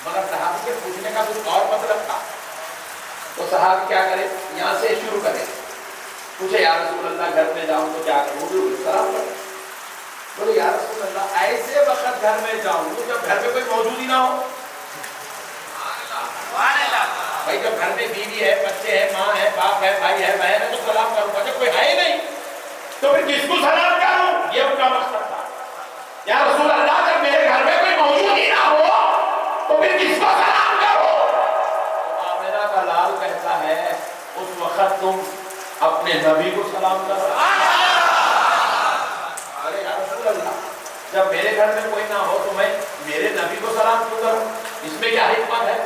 مگر صحابی کے پوچھنے کا کچھ اور مطلب تھا. تو صحابی کیا کرے, یہاں سے شروع کرے, پوچھے یا رسول اللہ گھر میں جاؤں تو کیا کروں؟ حضور سلام کرے. بولے یا رسول اللہ ایسے وقت گھر میں جاؤں جب گھر میں کوئی موجود ہی نہ ہو. بھائی جب گھر میں بیوی ہے, بچے ہیں, ماں ہے, باپ ہے, بھائی ہے, بہن ہے تو سلام کروں گا. جب کوئی ہے ہی نہیں تو پھر کس کو سلام کروں؟ یہ ان کا مقصد تھا. یا رسول اللہ جب میرے گھر میں کوئی موجود ہی نہ ہو تو پھر کس کو سلام کروں؟ تو آمنہ کا لال کہتا ہے اس وقت تم اپنے نبی کو سلام کرو. ارے یا رسول اللہ جب میرے گھر میں کوئی نہ ہو تو میں میرے نبی کو سلام کیوں کروں؟ اس میں کیا حکمت ہے؟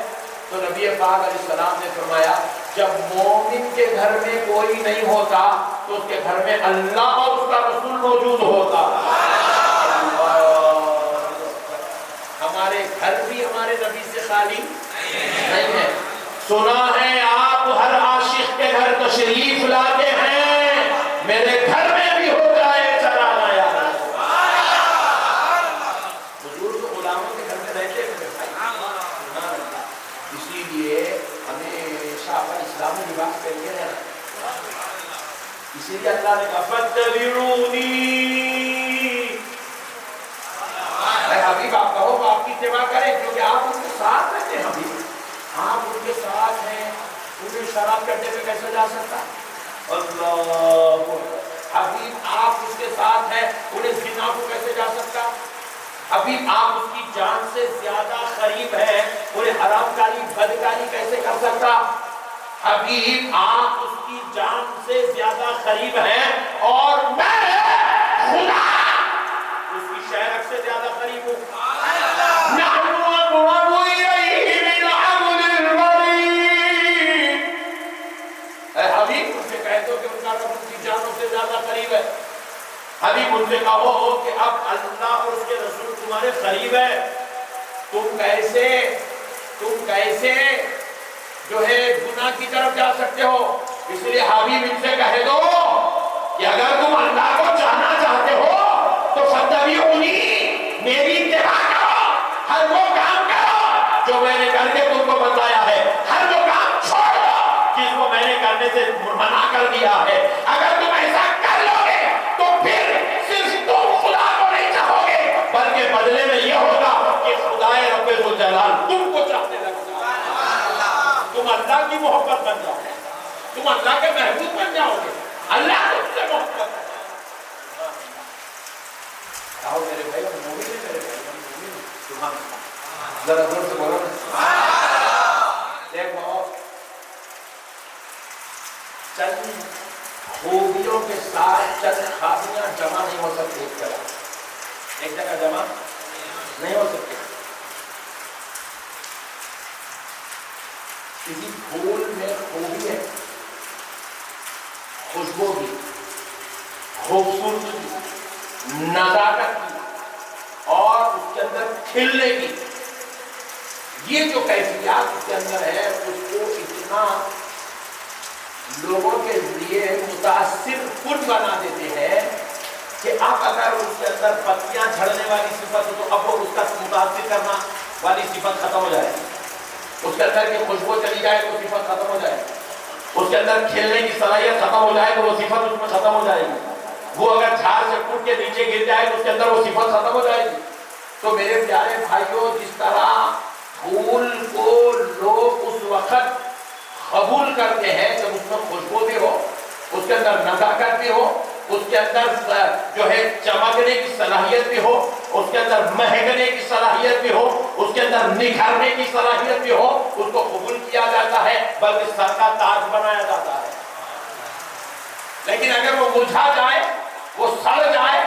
تو نبی پاک علیہ السلام نے فرمایا جب مومن کے گھر میں کوئی نہیں ہوتا تو اس کے گھر میں اللہ اور اس کا رسول موجود ہوتا. ہمارے گھر بھی ہمارے نبی سے خالی نہیں ہے. سنا ہے آپ ہر عاشق کے گھر تشریف لاتے ہیں، میرے گھر میں بھی ہو جائے چراغاں یا رسول اللہ۔ حضور تو غلاموں کے گھر میں رہتے تھے بھائی، اسی لیے ہمیشہ اپنا اسلامی لباس پہن کے رہنا۔ اسی لیے اللہ نے کہا فاتبعونی، اے حبیب آپ کہو وہ آپ کی اتباع کریں، کیونکہ آپ ان کے ساتھ رہتے ہیں حبیب، آپ ان کے ساتھ ہیں، انہیں شراب کرتے ہوئے کیسے جا سکتا؟ اللہ حبیب آپ اس کے ساتھ ہیں، انہیں زنا کو کیسے جا سکتا؟ حبیب آپ اس کی جان سے زیادہ قریب ہیں، انہیں حرام کاری بدکاری کیسے کر سکتا؟ حبیب آپ اس کی جان سے زیادہ قریب ہیں اور میں خدا اس کی شہرت سے زیادہ قریب ہوں۔ اے حبیب ان سے کہہ دو کہ ان کا رب ان کی جانوں سے زیادہ قریب ہے۔ حبیب ان سے کہو کہ اب اللہ اور اس کے رسول تمہارے قریب ہے، تم کیسے جو ہے گناہ کی طرف جا سکتے ہو؟ اس لیے حبیب ان سے کہہ دو کہ اگر تم اللہ کو جانا چاہتے ہو تو فاتبعونی، میری اتباع کرو، ہر وہ کام کرو جو میں نے کر کے تم کو بتایا ہے، ہر وہ کام چھوڑ دو جس کو میں نے کرنے سے منع کر دیا ہے۔ اگر تم ایسا کر لو گے تو پھر صرف تم خدا کو نہیں چاہو گے، بلکہ بدلے میں یہ ہوگا کہ خدائے رب ذوالجلال تم کو چاہنے لگے، تم اللہ کی محبت بن جاؤ گے، تم اللہ کے محبوب بن جاؤ گے، اللہ تم سے محبت کرے۔ کہو میرے بھائی مومن ہے، میرے بھائی سبحان اللہ، ذرا زور سے بولو نا۔ دیکھو چند خوبیوں کے ساتھ چند خامیاں جمع نہیں ہو سکتی، ایک جگہ جمع نہیں ہو سکتی۔ کسی پھول میں خوبی ہے، خوشبو کی، خوبصورتی کی، نزاکت کی اور اس کے اندر کھلنے کی، یہ جو کیفیات اس کے اندر ہے اس کو اتنا لوگوں کے لیے متاثر کن بنا دیتے ہیں کہ اب اگر اس کے اندر پتیاں جھڑنے والی صفت ہو تو اب وہ اس کا متاثر کرنا والی صفت ختم ہو جائے، اس کے اندر کی خوشبو چلی جائے تو صفت ختم ہو جائے، اس کے اندر کھیلنے کی صلاحیت ختم ہو جائے تو وہ صفت اس میں ختم ہو جائے گی، وہ اگر جھاڑ سے ٹوٹ کے نیچے گر جائے تو اس کے اندر وہ صفت ختم ہو جائے گی۔ تو میرے پیارے بھائیوں، جس طرح پھول کو لوگ اس وقت قبول کرتے ہیں جب اس میں خوشبو بھی ہو، اس کے اندر نزاکت بھی ہو، اس کے اندر جو ہے چمکنے کی صلاحیت بھی ہو، اس کے اندر مہکنے کی صلاحیت بھی ہو، اس کے اندر نکھرنے کی صلاحیت بھی ہو، اس کو قبول کیا جاتا ہے، بلکہ سر کا تاج بنایا جاتا ہے۔ لیکن اگر وہ مرجھا جائے، وہ سڑ جائے،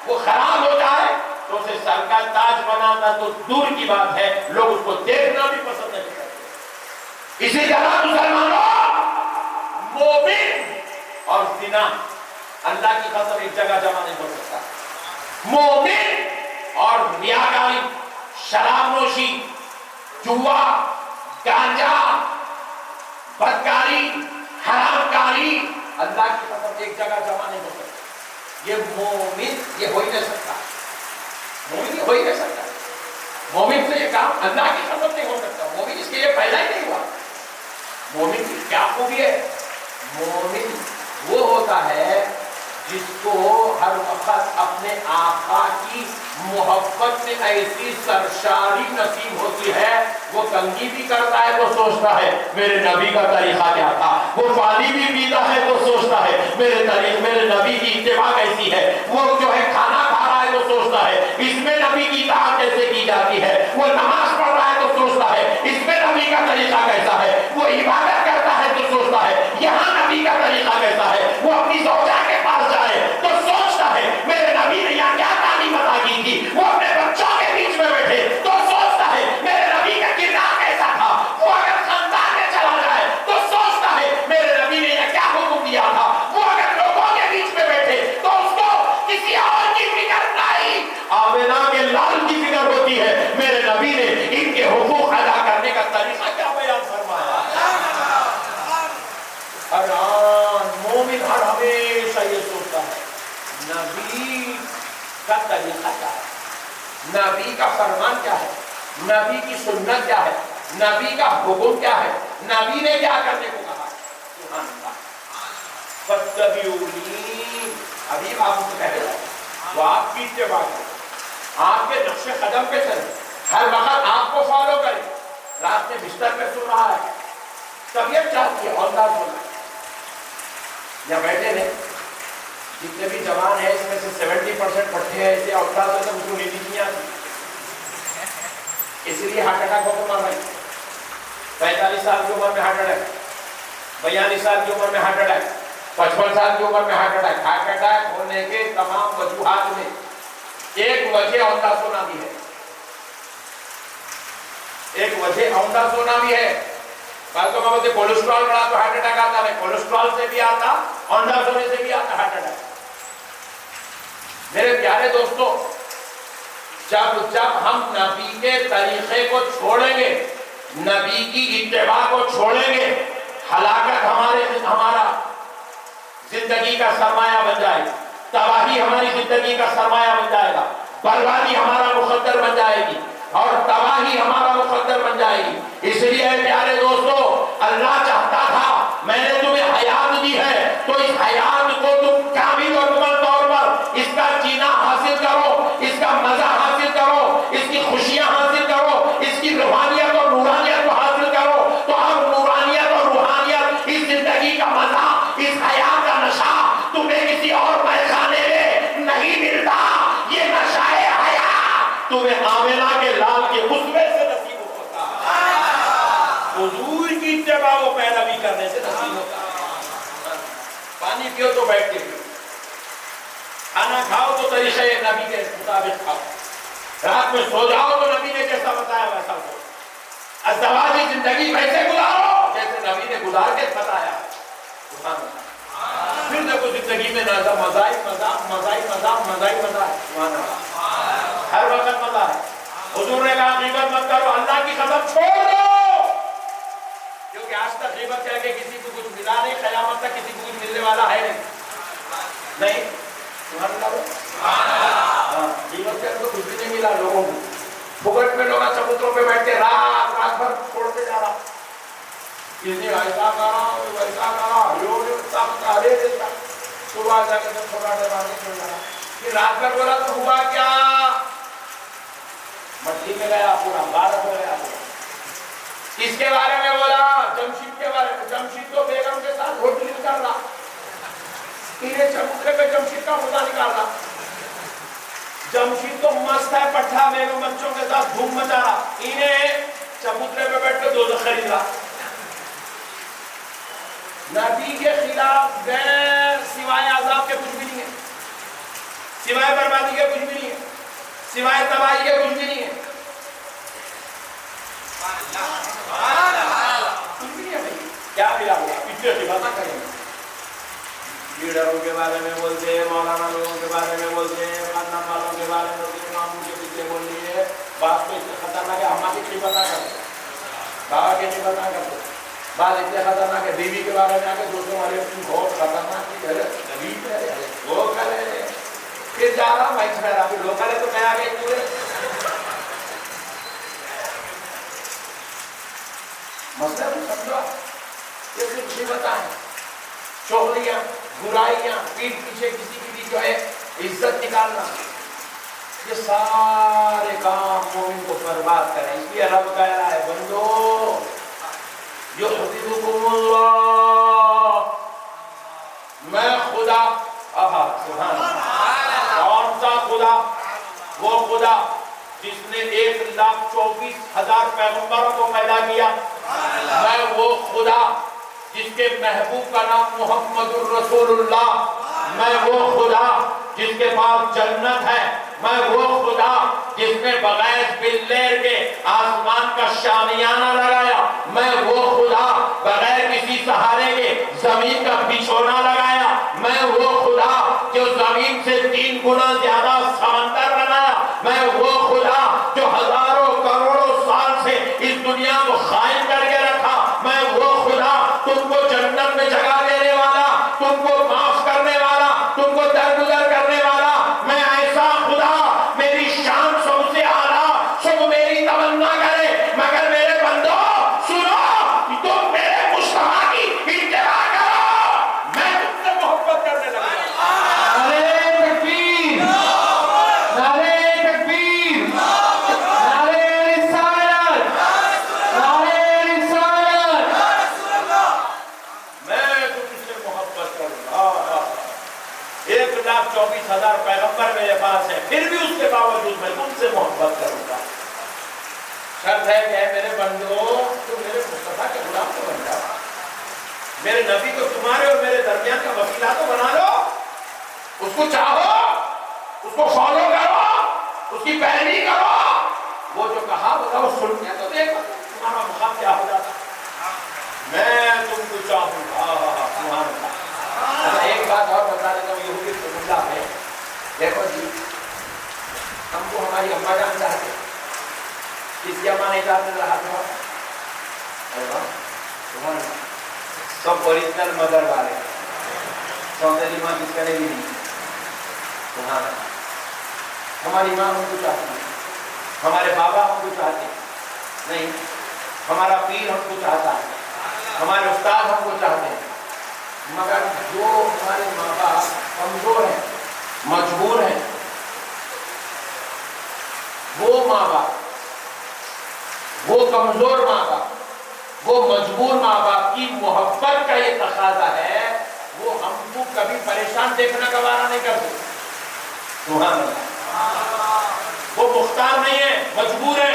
وہ خراب ہو جائے تو اسے سر کا تاج بنانا تو دور کی بات ہے، لوگ اس کو دیکھنا بھی پسند نہیں کرتے۔ اسی طرح مسلمانوں، مومن اور زنا اللہ کی قسم ایک جگہ جمع نہیں ہو سکتا۔ مومن اور ریاکاری، شراب نوشی، جوا، گانجا، بدکاری، حرام کاری، اللہ کی قسم ایک جگہ جمع نہیں ہو سکتا۔ یہ مومن یہ ہو ہی نہیں سکتا، مومن یہ ہو ہی نہیں سکتا۔ مومن سے یہ کام اللہ کی قسم نہیں ہو سکتا، مومن اس کے لیے پیدا ہی نہیں ہوا۔ مومن کی کیا خوبی ہے؟ مومن وہ ہوتا ہے جس کو ہر وقت اپنے آقا کی محبت میں ایسی سرشاری نصیب ہوتی ہے، وہ کنگھی بھی کرتا ہے تو سوچتا ہے میرے نبی کا طریقہ کیا تھا، وہ پانی بھی پیتا ہے تو سوچتا ہے میرے نبی کی اتباع کیسی ہے، وہ جو ہے کھانا کھا رہا ہے تو سوچتا ہے اس میں نبی کی اطاعت کیسے کی جاتی ہے، وہ نماز پڑھ رہا ہے تو سوچتا ہے اس میں نبی کا طریقہ کیسا ہے، وہ عبادت کرتا ہے تو سوچتا ہے یہاں نبی کا طریقہ کیسا ہے، وہ اپنی زوجہ کے پاس جائے تو سوچتا ہے میرے نبی نے یہاں کیا تعلیم عطا کی تھی، وہ اپنے بچوں کے بیچ میں بیٹھے تو سوچتا ہے میرے نبی کا کردار کیسا تھا، وہ اگر خاندان میں چلا جائے تو سوچتا ہے میرے نبی نے یہاں کیا حکم دیا تھا، وہ اگر لوگوں کے بیچ میں بیٹھے تو اس کو کسی اور کی فکر نہیں، آمنہ کے لال کی فکر ہوتی ہے میرے نبی نے ان کے حقوق ادا کرنے کا طریقہ کیا بیان فرمایا۔ کا طریقہ کیا ہے، نبی کا فرمان کیا ہے، نبی کی سنت کیا ہے، نبی کا حکم کیا ہے، نبی نے کیا کرنے کو کہا. سبحان اللہ. فاتبعونی، ابھی آپ سے کہہ رہے ہیں وہ آپ کی اتباع کریں، آپ کے نقش قدم پہ چلیں، ہر وقت آپ کو فالو کریں. رات میں بستر پہ سو رہا ہے، طبیعت چاہتی ہے اوندار سونا. یا بیٹھے نے جتنے بھی جوان ہیں اس میں سے 70% پڑھتے ہیں ایسے اوندار سے تو اس کو نیند نہیں آتی، اس لیے ہارٹ اٹیک ہو کے مر رہے ہیں. 45 سال کی عمر میں ہارٹ اٹیک، 42 سال کی عمر میں ہارٹ اٹیک، 55 سال کی عمر میں ہارٹ اٹیک. ہارٹ اٹیک ہونے کے تمام وجوہات میں ایک وجہ اوندار سونا بھی ہے، ایک وجہ اوندار سونا بھی ہے. بعض لوگ بولتے کولیسٹرول بڑھا تو ہارٹ اٹیک آتا ہے، کولیسٹرول سے بھی آتا، اوندار سونے سے بھی آتا ہارٹ اٹیک. میرے پیارے دوستو، جب ہم نبی کے طریقے کو چھوڑیں گے، نبی کی اتباع کو چھوڑیں گے، ہلاکت ہمارا زندگی کا سرمایہ بن جائے گی، تباہی ہماری زندگی کا سرمایہ بن جائے گا، بربادی ہمارا مقدر بن جائے گی اور تباہی ہمارا مقدر بن جائے گی. اس لیے پیارے دوستو، اللہ چاہتا تھا میں نے تمہیں حیات دی ہے تو اس حیات کو تم کامل اور مکمل طور پر اس کا جینا حاصل کرو، اس کا مزہ حاصل کرو، اس کی خوشیاں حاصل کرو، اس کی روحانیت اور نورانیت کو حاصل کرو. تو اب نورانیت اور روحانیت، اس زندگی کا مزہ، اس حیات کا نشہ تمہیں کسی اور پیخانے میں نہیں ملتا. یہ نشہ حیات تمہیں آمنہ کے لال کے اسوے سے نصیب ہوتا ہے، حضور کی اتباع و پیروی کرنے سے نصیب ہوتا ہے. پانی پیو تو بیٹھ کے پیو، کھانا کھاؤ تو طریقے نبی کے مطابق کھاؤ، رات میں سو جاؤ تو نبی نے جیسا بتایا ویسا ہو، ازدواجی زندگی ویسے گزارو جیسے نبی نے گزار کے بتایا. سبحان اللہ. پھر دیکھو زندگی میں نازا مزائی مذاق، مزائی مذاق، مزائی مذاق. سبحان اللہ. ہر وقت مزہ ہے. حضور نے کہا غیبت مت کرو، اللہ کی قسم چھوڑ دو، کیونکہ آج تک غیبت کر کے کسی کو کچھ ملا نہیں، قیامت تک کسی کو کچھ ملنے والا ہے نہیں. سبحان اللہ. غیبت کر کے کچھ بھی نہیں ملا لوگوں کو. پھگٹ میں لوگ چبوتروں پہ بیٹھ کے رات بھر چھوڑتے جا رہا، کسی ایسا کرا ویسا کرا، صبح جا کے چھوٹا ڈبانے چھوڑ جا رہا. پھر رات بھر بولا تو ہوا کیا؟ مچھلی میں گیا پورا، بارہ میں گیا پورا. کس کے بارے میں بولا؟ جمشید کے بارے میں. جمشید تو بیگم کے ساتھ ہوٹل نکال رہا، انہیں چبوترے پہ جمشید کا مزہ نکال رہا. جمشید تو مست ہے، پٹھا بیگم بچوں کے ساتھ دھوم مچا رہا، انہیں چبوترے پہ بیٹھ کے دوزخ خرید رہا. نبی کے خلاف غیر سوائے عذاب کے کچھ بھی نہیں ہے، سوائے بربادی کے کچھ بھی نہیں ہے، سوائے تباہی کے کچھ بھی نہیں ہے. کچھ بھی نہیں ہے بھائی. کیا ملا ہوگا؟ اتنے کی باتیں کریں گے. لیڈروں کے بارے میں بولتے ہیں، مولانا لوگوں کے بارے میں بولتے ہیں، خاندان والوں کے بارے میں بولتے ہیں، ماموں کے پیچھے بول رہی ہے. بات تو اتنے خطرناک ہے، ہماری کی پتہ کرتے، بابا کے نہیں پتہ کرتے. بات اتنے خطرناک ہے، بیوی کے بارے میں آ کے دوستوں والے بہت خطرناک ہے، نبی ہے وہ کرے. پھر جا رہا میں چھڑا، پھر لوگ کرے تو میں آ گئی پورے. مسئلہ تو سمجھو، یہ صرف مصیبت ہے، چغلیاں، برائیاں، پیٹھ پیچھے کسی کی بھی جو ہے عزت نکالنا، یہ سارے کام مومن کو برباد کریں. اس لیے رب کہہ رہا ہے بندو یحفظکم اللہ، میں خدا. سبحان اللہ. کون سا خدا؟ وہ خدا جس نے 1,24,000 پیغمبروں کو پیدا کیا. میں وہ خدا جس کے محبوب کا نام محمد الرسول اللہ. میں وہ خدا جس کے پاس جنت ہے. میں وہ خدا جس نے بغیر بلیر کے آسمان کا شامیانہ لگایا. میں وہ خدا بغیر کسی سہارے کے زمین کا بچھونا لگایا. میں وہ خدا جو زمین سے 3 گنا زیادہ سمندر بنایا. میں وہ خدا جو ہزاروں کروڑوں سال سے اس دنیا کو قائم کر کے رکھا. میں وہ خدا تم کو جنت میں جگہ دینے والا، تم کو معاف کرنے والا، تم کو درگزر کرنے والا. میں ایسا خدا 24,000 پیغمبر میرے پاس ہیں، پھر بھی اس کے باوجود میں تم سے محبت کروں گا۔ شرط ہے کہ اے میرے بندو تم میرے مصطفیٰ کے غلام تو بن جاؤ، میرے نبی کو تمہارے اور میرے درمیان کا وسیلہ تو بنا لو، اس کو چاہو، اس کو فالو کرو، اس کی پیروی کرو، وہ جو کہا وہ سن کے تو دیکھو تمہارا مقام کیا ہو جاتا۔ میں تم کو چاہوں گا۔ ایک بات اور بتا دیتا ہوں، یہودی رسول ہے، دیکھو جی ہم کو ہماری اماں جان چاہتے، کس کی اماں نہیں چاہتے رہا سب اوریجنل مدر والے، سوتیلی ماں کس کا نہیں، ہماری ماں ہم کو چاہتی ہے، ہمارے بابا ہم کو چاہتے نہیں، ہمارا پیر ہم کو چاہتا ہے، ہمارے استاد ہم کو چاہتے ہیں، مگر جو ہمارے ماں باپ کمزور ہیں، مجبور ہیں، وہ ماں باپ، وہ کمزور ماں باپ، وہ مجبور ماں باپ کی محبت کا یہ تقاضا ہے، وہ ہم کو کبھی پریشان دیکھنا گوارا نہیں کرتے۔ سبحان اللہ، وہ مختار نہیں ہے، مجبور ہے،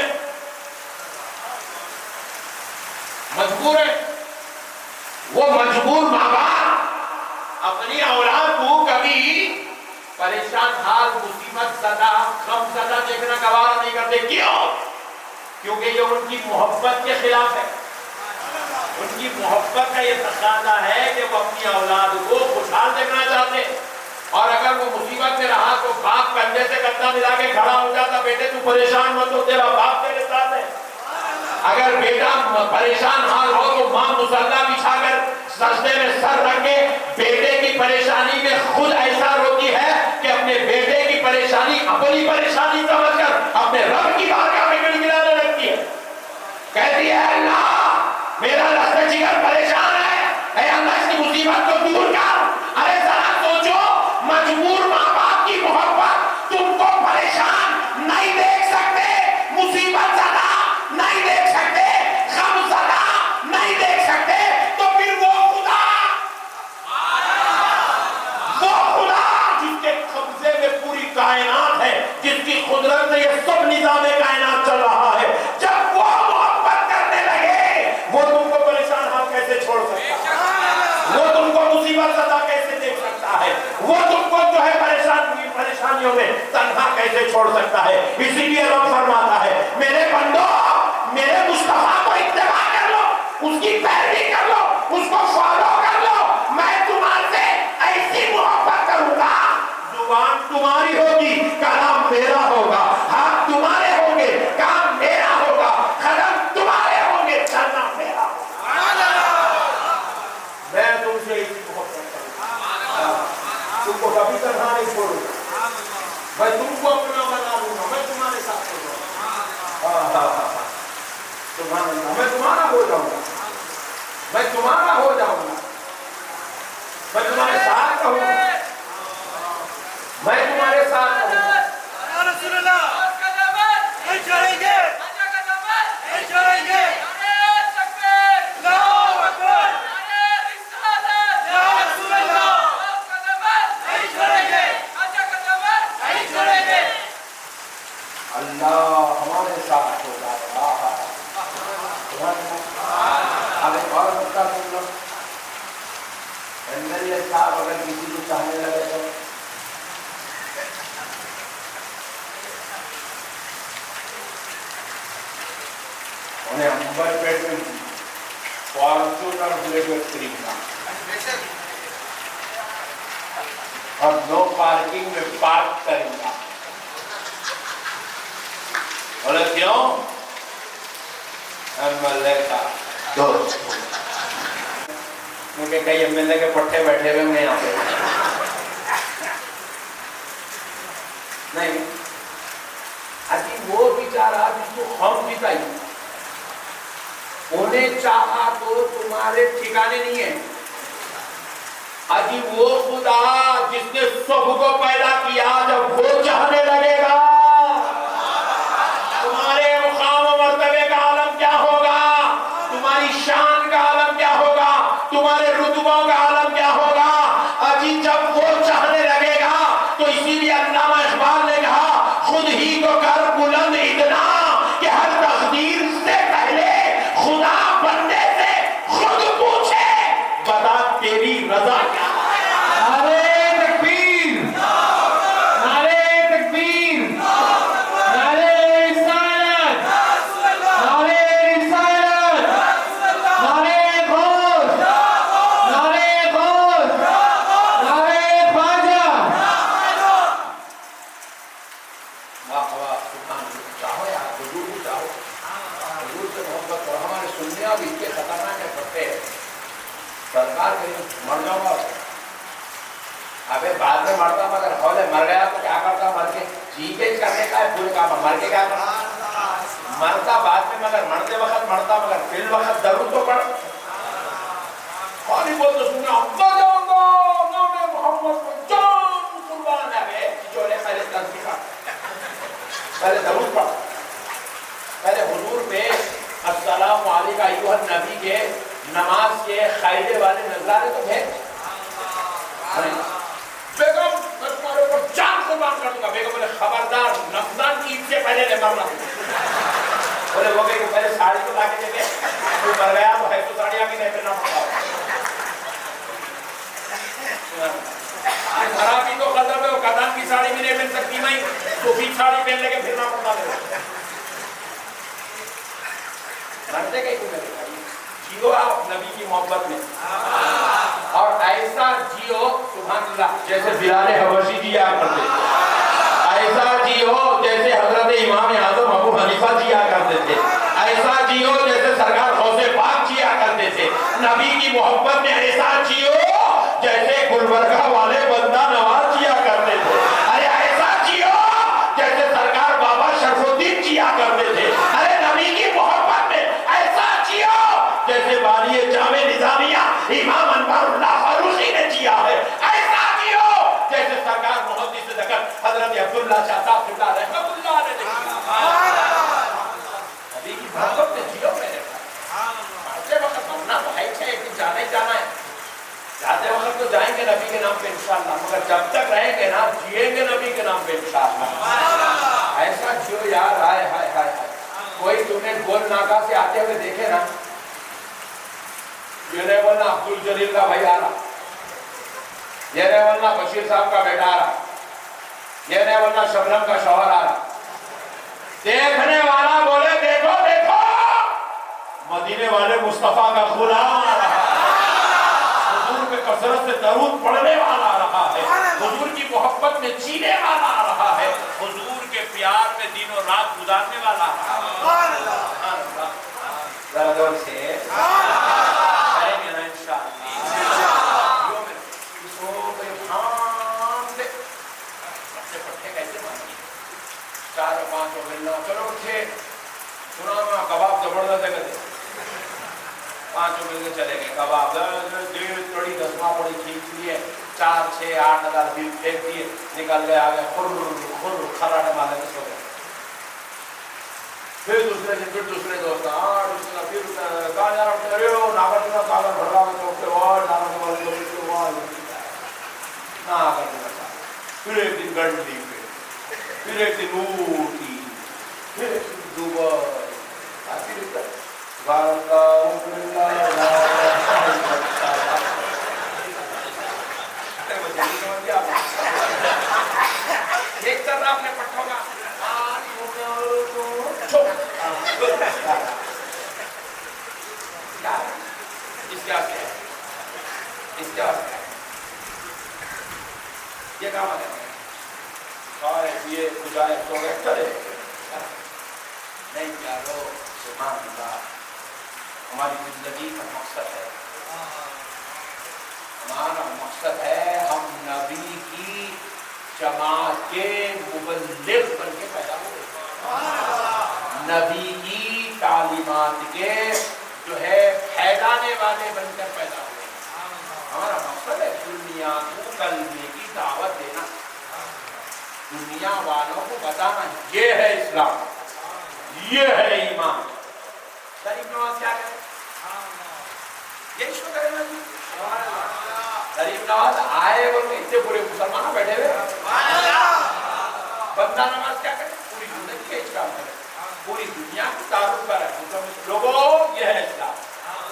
مجبور ہے۔ وہ مجبور ماں باپ اپنی اولاد کو کبھی پریشان حال، مصیبت زدہ، غم زدہ دیکھنا گوارا نہیں کرتے۔ کیوں؟ کیونکہ یہ ان کی محبت کے خلاف ہے، ان کی محبت کا یہ تقاضا ہے کہ وہ اپنی اولاد کو خوشحال دیکھنا چاہتے ہیں، اور اگر وہ مصیبت میں رہا تو باپ کندھے سے کندھا ملا کے کھڑا ہو جاتا، بیٹے تو پریشان مت ہو، تیرا باپ تیرے ساتھ ہے۔ اگر بیٹا پریشان حال ہو تو ماں مصلی بچھا کر سجدے میں سر رکھ کے بیٹے کی پریشانی میں خود ایسا روتی ہے کہ اپنے بیٹے کی پریشانی اپنی پریشانی سمجھ کر اپنے رب کی بارگاہ میں گڑگڑانے لگتی ہے، کہتی ہے اللہ میرا رشتہ جگر پریشان ہے، اے اللہ اس کی مصیبت کو دور کر۔ ارے ذرا سوچو، مجبور ماں باپ کی محبت تم کو پریشان نہیں دیکھ سکتے، مصیبت زدہ نہیں دیکھ سکتے، غم زدہ نہیں دیکھ سکتے، تو پھر وہ خدا جس کے قبضے میں پوری کائنات ہے، جس کی قدرت سے یہ سب نظام کائنات چل رہا ہے، جب وہ محبت کرنے لگے وہ تم کو پریشان حال کیسے چھوڑ سکتا ہے؟ وہ تم کو مصیبت زدہ کیسے دیکھ سکتا ہے؟ وہ تم کو جو ہے پریشانیوں میں تنہا کیسے چھوڑ سکتا ہے؟ اسی لیے رب فرماتا ہے میرے بندو میرے مصطفیٰ کو اتباع کر لو، اس کی پیروی کر لو، اس کو فالو کر لو، میں تمہارے ایسی محبت کروں گا، زبان تمہاری ہوگی، کلام میرا ہوگا، ہاتھ تمہارے ہوں گے، کام میرا ہوگا، قدم تمہارے ہوں گے، چلنا میرا ہوگا۔ میں تم سے ایسی محبت کروں گا، تم کو کبھی تنہا نہیں چھوڑوں گا، میں تم کو اپنا بنا لوں گا، میں تمہارے ساتھ ہوں گا، میں تمہارا ہو جاؤں گا، میں تمہارا ہو جاؤں گا، میں تمہارے ساتھ رہوں گا، میں تمہارے ساتھ رہوں گا۔ یا رسول اللہ نہیں چھوڑیں گے، نہیں چھوڑیں گے، اللہ اکبر، یا رسول اللہ نہیں چھوڑیں گے، نہیں چھوڑیں گے، اللہ ہمارے ساتھ ہو جائے گا۔ اب ایک اور نقطہ سن لو، ایم ایل اے صاحب اگر کسی کو چاہنے لگے تو انہیں امبر پیٹ میں فارچونر بلیٹ خریدنا اور نو پارکنگ میں پارک کریں گا۔ بولے کیوں؟ ایم ایل اے کا دوست، کیونکہ کئی ایم ایل اے کے پٹھے بیٹھے ہوئے ہیں یہاں پہ، نہیں ابھی وہ بیچارہ جس کو ہم جتائی انہیں چاہا تو تمہارے ٹھکانے نہیں ہیں، ابھی وہ خدا جس نے سب کو پیدا کیا جب وہ چاہنے لگے گا تمہارے مقام و مرتبے کا عالم کیا ہوگا، تمہاری شان کا عالم کیا ہوگا، تمہارے رتبوں کا عالم کیا ہوگا۔ ابھی جب وہ چاہنے لگے گا سرکار کہیں مر جاؤں گا. ابے بعد میں مرتا مگر ہولے مر گیا تو کیا کرتا, مر کے جی کے کرنے کا ہے پورے کام, مر کے کیا کرتا, مرتا بعد میں مگر مرتے وقت مرتا مگر فی الوقت درود تو پڑھ. خالی بول تو سننا ابا جاؤں گا نام محمد کو جان قربان ہے. جو لے پہلے تصویر پڑھ, پہلے درود پڑھ, پہلے حضور پہ السلام علیکم ایھا النبی کے نماز کے قاعدے والے نظارے تو بھیج. بیگم میں تمہارے اوپر جان قربان کر دوں گا. بیگم بولے خبردار رمضان کی عید سے پہلے نہیں مرنا. بولے وہ کہ پہلے ساڑی تو لا کے دے دے, تو مر گیا تو ہے تو ساڑیاں بھی نہیں پہننا پڑتا. خرابی تو قدر ہے, وہ قدم کی ساڑی بھی نہیں پہن سکتی میں, تو بھی ساڑی پہن لے کے پھرنا پڑتا ہے. مرتے کہیں کو میرے بھائی جیو آپ نبی کی محبت میں, اور ایسا جیو سبحان اللہ جیسے بلال حبشی جیا کرتے تھے, ایسا جیو جیسے حضرت امام اعظم ابو حنیفہ جیا کرتے تھے, ایسا جیو جیسے سرکار غوث پاک جیا کرتے تھے. نبی کی محبت میں ایسا جیو جیسے گلبرگہ والے بندہ نواز جیا کرتے تھے. ارے ایسا جیو جیسے سرکار بابا شرف الدین جیا کرتے تھے. ارے نبی کی محبت میں ایسا جیو جیسے بانی جامع نظامیہ امام انوار اللہ فاروقی نے جیا ہے. ایسا جیو جیسے سرکار محدث دکت حضرت عبداللہ شاہ صاحب اللہ رحمۃ اللہ نے جیا. نبی کی محبت میں جیو میرے مرتے وقت مرنا تو ہے, ایک دن جانا ہی جانا ہے. جاتے وقت تو جائیں گے نبی کے نام پہ انشاءاللہ, مگر جب تک رہیں گے نا جیئیں گے نبی کے نام پہ انشاءاللہ. ایسا جیو یار, ہائے ہائے ہائے. کوئی تم نے گول ناکا سے آتے ہوئے دیکھے نا, یہ نہیں بولنا عبد الجلیل کا بھائی آ رہا, یہ نہیں بولنا بشیر صاحب کا بیٹا آ رہا, یہ نہیں بولنا شبنم کا شوہر آ رہا. دیکھنے والا بولے دیکھو دیکھو مدینے والے مصطفیٰ کا غلام آ رہا ہے, حضور پہ کثرت سے درود پڑھنے والا آ رہا ہے, حضور کی محبت میں جینے والا آ رہا ہے, حضور کے پیار میں دن و رات گزارنے والا آ رہا ہے. ذرا دور سے کریں گے نا انشاءاللہ. چاروں پانچوں ملنا, چلو اٹھے سنا میں کباب زبردست ہے کہتے, پانچوں مل کے چلے گئے. کباب تھوڑی دسواں پڑی کھینچ لیے, 4-6-8 بل پھینک دیے, نکل گئے آگے خر خراٹے مالے میں سو گئے. پھر دوسرے دن پھر دوسرے دوست پھر کہاں جا رہا, ارے وہ ناگر چنا کاغذ بھر رہا ہے تو اور ناگر والے پھر ایک دن گنڈی, پھر ایک دن اوٹی, پھر ایک دن دبئی, ایک طرح آپ نے پٹھوں کا اس کے واسطے یہ کام ہے سارے پیے پجائے سو گئے چلے نہیں پیارو. سبحان اللہ, ہماری زندگی کا مقصد ہے, ہمارا مقصد ہے ہم نبی کی جماعت کے مبلغ بن کے پیدا ہوئے, نبی کی تعلیمات کے جو ہے پھیلانے والے بن کر پیدا ہوئے. ہمارا مقصد ہے دنیا کو کلمے کی دعوت دینا, دنیا والوں کو بتانا یہ ہے اسلام, یہ ہے ایمان. غریب نواز کیا کرے, یہ شو کرے نا جی. غریب نواز آئے بول کے اتنے پورے مسلمان بیٹھے ہوئے, بندہ نواز کیا کرے, پوری زندگی کے اجرام کرے, پوری دنیا کو تعارف کرے. لوگوں یہ ہے اسلام,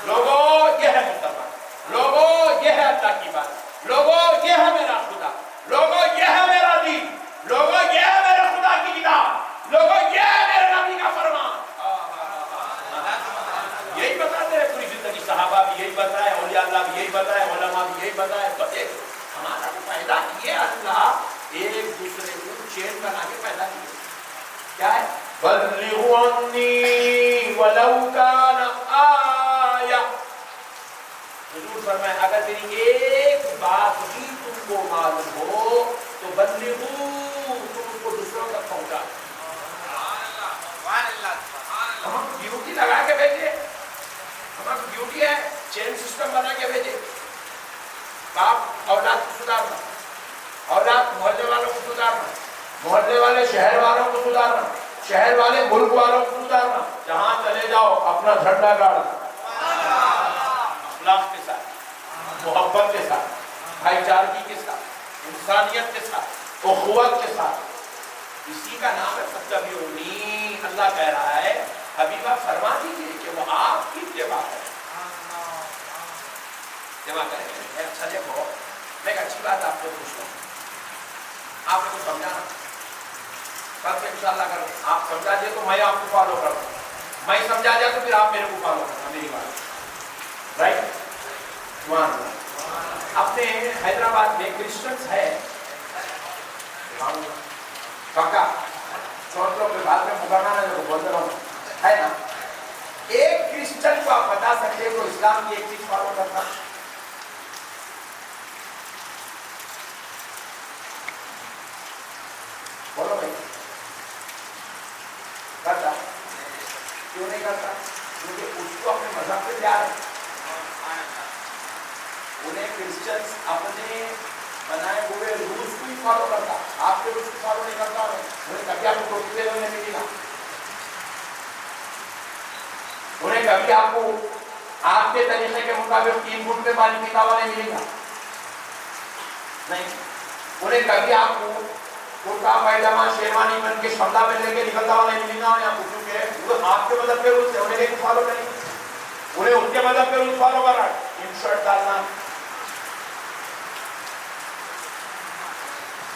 لوگوں یہ ہے مسلمان, لوگوں یہ ہے اللہ کی بات, لوگوں یہ ہے میرا خدا, لوگوں یہ ہے میرا دین, لوگوں یہ ہے میرے خدا کی کتاب, لوگوں یہ ہے میرے نبی کا فرمان. یہی بتاتے ہیں پوری زندگی, صحابہ بھی یہی بتائے, اولیاء اللہ بھی یہی بتائے, علماء بھی یہی بتائے. ہمارا پیدا کیے اللہ ایک دوسرے کو چین بنا کے پیدا کیے. کیا ہے, بلغوا عنی ولو کان آیہ. حضور رسول فرمائے اگر میری ایک بات بھی تم کو معلوم ہو تو بلغو، تم اس کو دوسروں تک پہنچا۔ ہم ڈیوٹی لگا کے بھیجے، ہمارا ڈیوٹی ہے چین سسٹم بنا کے بھیجے، باپ اولاد کو سدھارنا، اولاد محلے والوں کو سدھارنا، محلے والے شہر والوں کو سدھارنا، شہر والے ملک والوں کو سدھارنا، جہاں چلے جاؤ اپنا جھنڈا گاڑنا، اخلاق کے ساتھ، محبت کے ساتھ، بھائی چارگی کے ساتھ، انسانیت کے ساتھ، اخوت کے ساتھ، اسی کا نام ہے فتبعونی۔ اللہ کہہ رہا ہے حبیبہ فرما دیجیے کہ وہ آپ کی اتباع ہے، اتباع کریں گے۔ اچھا دیکھو میں ایک اچھی بات آپ کو پوچھتا ہوں، آپ نے کو سمجھانا کل سے انشاءاللہ کرو، آپ سمجھا دیں تو میں آپ کو فالو کروں، میں سمجھا دیا تو پھر آپ میرے کو فالو کرنا، میری بات رائٹ؟ سبحان اللہ۔ اپنے حیدرآباد میں کرسچنس ہے پکا، چھوٹوں کے بعد میں مکرنا جو بولتے رہا ہوں ہے نا، ایک کرسچن کو آپ بتا سکتے تو اسلام کی ایک چیز فالو کرتا، بولو بھائی کرتا؟ کیوں نہیں کرتا؟ کیونکہ اس کو اپنے مذہب سے پیار ہے، انہیں کرسچنس اپنے بنائے ہوئے رولز کو ہی فالو کرتا، آپ کے رولز کو فالو نہیں کرتا، انہیں کبھی آپ کو ٹوپی دینے نہیں ملے گا، انہیں کبھی آپ کو آپ کے طریقے کے مطابق 3 گھنٹ میں پانی پیتا ہوا نہیں ملے گا، نہیں، انہیں کبھی آپ کو کرتا پائجامہ شیروانی بن کے شملہ پہن لے کے نکلتا ہوا نہیں ملے گا، کیونکہ وہ آپ کے مذہب کے رولز ہیں، انہیں نہیں فالو کریں گے، انہیں ان کے مذہب کے رولز فالو کر رہا ہے، انشرٹ ڈالنا،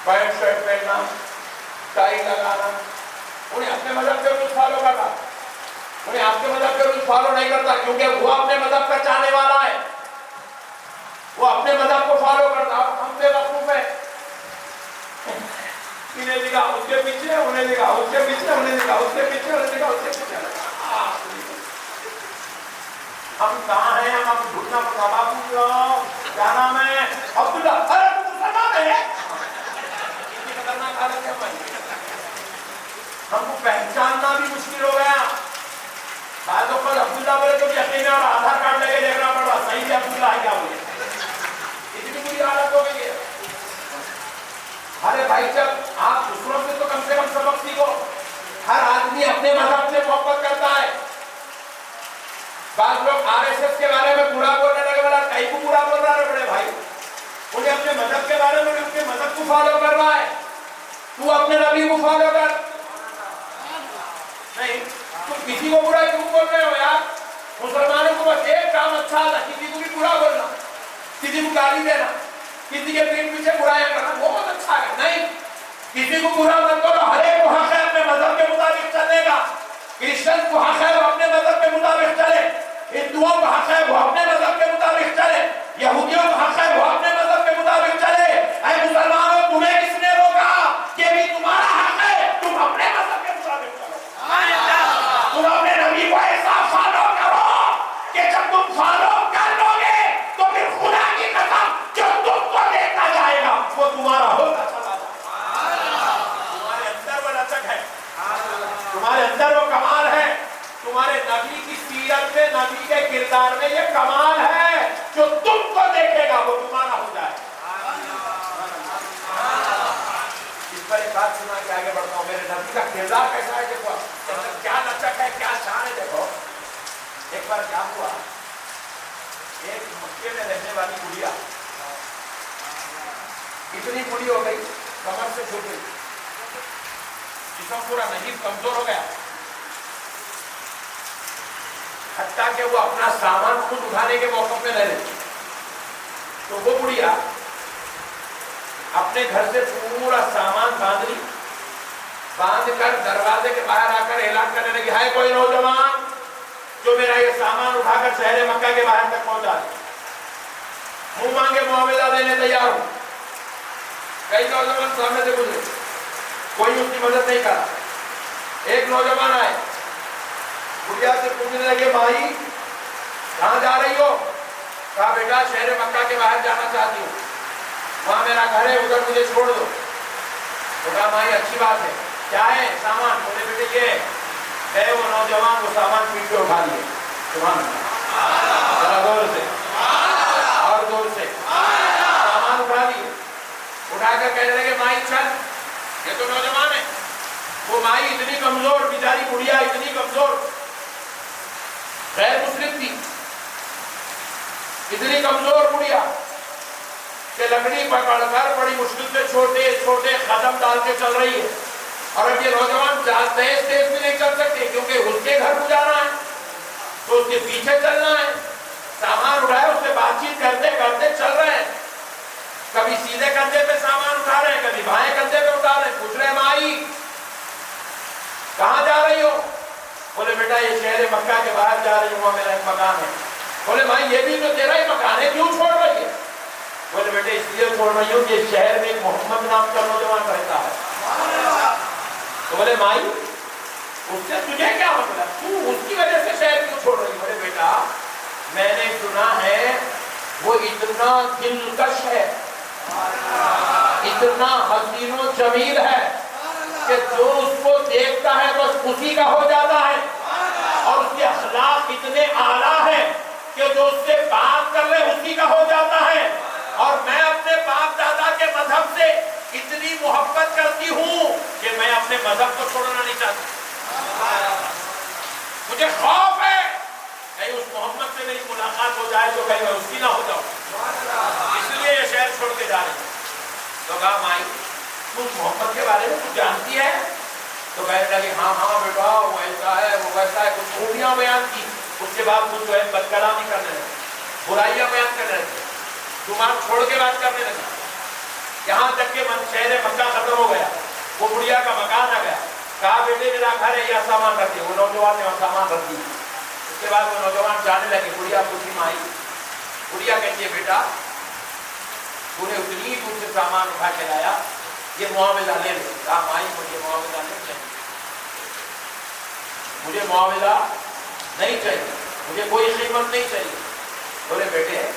پینٹ شرٹ پہننا، ٹائی لگانا، انہیں اپنے مذہب کے رولز فالو کرتا، انہیں آپ کے مذہب کے رولز فالو نہیں کرتا، کیونکہ وہ اپنے مذہب کا چاہنے والا ہے، وہ اپنے مذہب کو فالو کرتا۔ ہم بے وقوف ہیں، انہیں لکھا اس کے پیچھے، انہیں لکھا اس کے پیچھے، انہیں لکھا اس کے پیچھے، انہیں لکھا اس کے پیچھے، ہم کہاں ہیں؟ ہم ڈھونڈنا پڑتا، بابو کیا نام ہے؟ عبداللہ، ارے مسلمان ہے، ہم کو پہچاننا بھی مشکل ہو گیا، بعض اوقات عبداللہ بولے تو یقین ہے اور آدھار کارڈ لے کے دیکھنا پڑ رہا صحیح سے عبداللہ ہے کیا بولے، اتنی بری حالت ہو گئی ہے۔ ارے بھائی جب آپ دوسروں سے تو کم سبق سیکھو، ہر آدمی اپنے مذہب سے محبت کرتا ہے، بعض لوگ RSS کے بارے میں برا بولنے لگے، بولا کئی کو برا بول رہا ہے بڑے بھائی، انہیں اپنے مذہب کے بارے میں ان کے مذہب کو فالو کر رہا ہے، تو اپنے نبی کو فالو کر، نہیں تو کسی کو برا کیوں بول رہے ہو یار؟ مسلمانوں کو بس ایک کام اچھا تھا، کسی کو بھی برا بولنا، کسی کو گالی دینا، کسی کے پیٹ پیچھے برائیاں کرنا، بہت اچھا ہے، نہیں کسی کو برا مت کرو، ہر ایک کو حق ہے اپنے مذہب کے مطابق چلنے کا، کرسچن کو حق ہے وہ اپنے مذہب کے مطابق چلے، ہندوؤں کو حق ہے وہ اپنے مذہب کے مطابق چلے، یہودیوں کو حق ہے وہ اپنے مذہب کے مطابق چلے، اے مسلمانوں تمہیں کس نے روکا؟ یہ بھی تمہارا حق ہے، تم اپنے مذہب کے مطابق چلو، تم اپنے نبی کو ایسا فالو کرو کہ جب تم فالو کر لو گے تو پھر خدا کی قسم جو تم کو دیتا جائے گا وہ تمہارا ہوتا چلا جائے گا، تمہارے اندر وہ لچک ہے، تمہارے اندر وہ کمال ہے، تمہارے نبی کی سیرت میں، نبی کے کردار میں یہ کمال ہے، جو تم کو دیکھے گا وہ تمہارا ہو جائے۔ اس پر ایک بات سنا کے آگے بڑھتا ہوں، میرے نبی کا کردار کیسا ہے، دیکھو کیا لچک ہے، کیا شان ہے۔ دیکھو ایک بار کیا ہوا، ایک مکے میں رہنے والی بڑھیا اتنی بڑی ہو گئی کمر سے چھوٹ گئی، جسم پورا نہیں کمزور ہو گیا، حتیٰ کہ وہ اپنا سامان خود اٹھانے کے موقف میں رہ رہی، تو وہ بڑھیا اپنے گھر سے پورا سامان باندھ لی، باندھ کر دروازے کے باہر آ کر اعلان کرنے لگی، ہے کوئی نوجوان جو میرا یہ سامان اٹھا کر شہر مکہ کے باہر تک پہنچا دے، منہ مانگے معاوضہ دینے تیار ہوں۔ کئی نوجوان سامنے سے گزرے، کوئی اس کی مدد نہیں کرا، ایک نوجوان آئے، بڑھیا سے پوچھنے لگے، بھائی کہاں جا رہی ہو؟ کہا بیٹا شہر مکہ کے باہر جانا چاہتی ہوں، وہاں میرا گھر ہے، ادھر مجھے چھوڑ دو۔ تو کہا مائی اچھی بات ہے، کیا ہے سامان؟ بولے بیٹے یہ ہے۔ وہ نوجوان وہ سامان پیٹ کے اٹھا لیے، سبحان اللہ، ذرا زور سے اور زور سے سامان اٹھا لیے، اٹھا کر کہنے لگے مائی چل، یہ تو نوجوان ہے۔ وہ مائی اتنی کمزور، بیچاری بڑھیا اتنی کمزور، غیر مسلم تھی، اتنی کمزور بڑھیا کہ لکڑی پکڑ کر بڑی مشکل سے چھوٹے چھوٹے قدم ڈال کے چل رہی ہے۔ اور اب یہ نوجوان تیز تیز بھی نہیں چل سکتے کیونکہ اس کے گھر کو جانا ہے، تو اس کے پیچھے چلنا ہے۔ سامان اٹھائے، اس سے بات چیت کرتے کرتے چل رہے ہیں، کبھی سیدھے کندھے پہ سامان اٹھا رہے ہیں، کبھی بائیں کندھے پہ اٹھا رہے ہیں۔ پوچھ رہے ہیں مائی کہاں جا رہی ہو؟ بولے بیٹا یہ شہر مکہ کے باہر جا رہی ہوں، میرا ایک مکان ہے۔ بولے بھائی یہ بھی تو تیرا ہی مکان ہے، کیوں چھوڑ رہی ہے؟ بولے بیٹے اس لیے چھوڑ رہی ہوں کہ شہر میں ایک محمد نام کا نوجوان رہتا ہے۔ تو بولے مائی اس سے تجھے کیا مطلب، تو اس کی وجہ سے شہر کیوں چھوڑ رہی؟ بولے بیٹا میں نے سنا ہے وہ اتنا دلکش ہے، اتنا حسین و جمیل ہے کہ جو اس کو دیکھتا ہے بس اسی کا ہو جاتا ہے، اور اس کے اخلاق اتنے اعلیٰ ہیں کہ جو اس سے بات کر لے اسی کا ہو جاتا ہے۔ اور میں اپنے باپ دادا کے مذہب سے اتنی محبت کرتی ہوں کہ میں اپنے مذہب کو چھوڑنا نہیں چاہتی، مجھے خوف ہے کہیں اس محمد سے میری ملاقات ہو جائے تو کہیں میں اس کی نہ ہو جاؤں، اس لیے یہ شہر چھوڑ کے جا رہی ہوں۔ تو کہا مائی تو محمد کے بارے میں کچھ جانتی ہے؟ تو کہنے لگی ہاں ہاں بیٹا وہ ایسا ہے وہ ویسا ہے، کچھ خوبیاں بیان کی۔ اس کے بعد کچھ جو ہے بد کلامی کرنے لگی، برائیاں بیان کرنے لگی، زبان چھوڑ کے بات کرنے لگی، یہاں تک کہ شہر مکہ ختم ہو گیا، وہ بڑھیا کا مکان آ گیا۔ کہا بیٹے میرا گھر ہے، یہ سامان رکھ دیا۔ وہ نوجوان نے سامان رکھ دی۔ اس کے بعد وہ نوجوان جانے لگے، بڑھیا پوچھی مائی، بڑھیا کہتی ہے بیٹا تو نے اتنی دور سے سامان اٹھا کے لایا، یہ معاوضہ لے لے۔ کہا مائی مجھے معاوضہ نہیں چاہیے، مجھے معاوضہ نہیں چاہیے، مجھے کوئی قیمت نہیں چاہیے۔ بولے بیٹے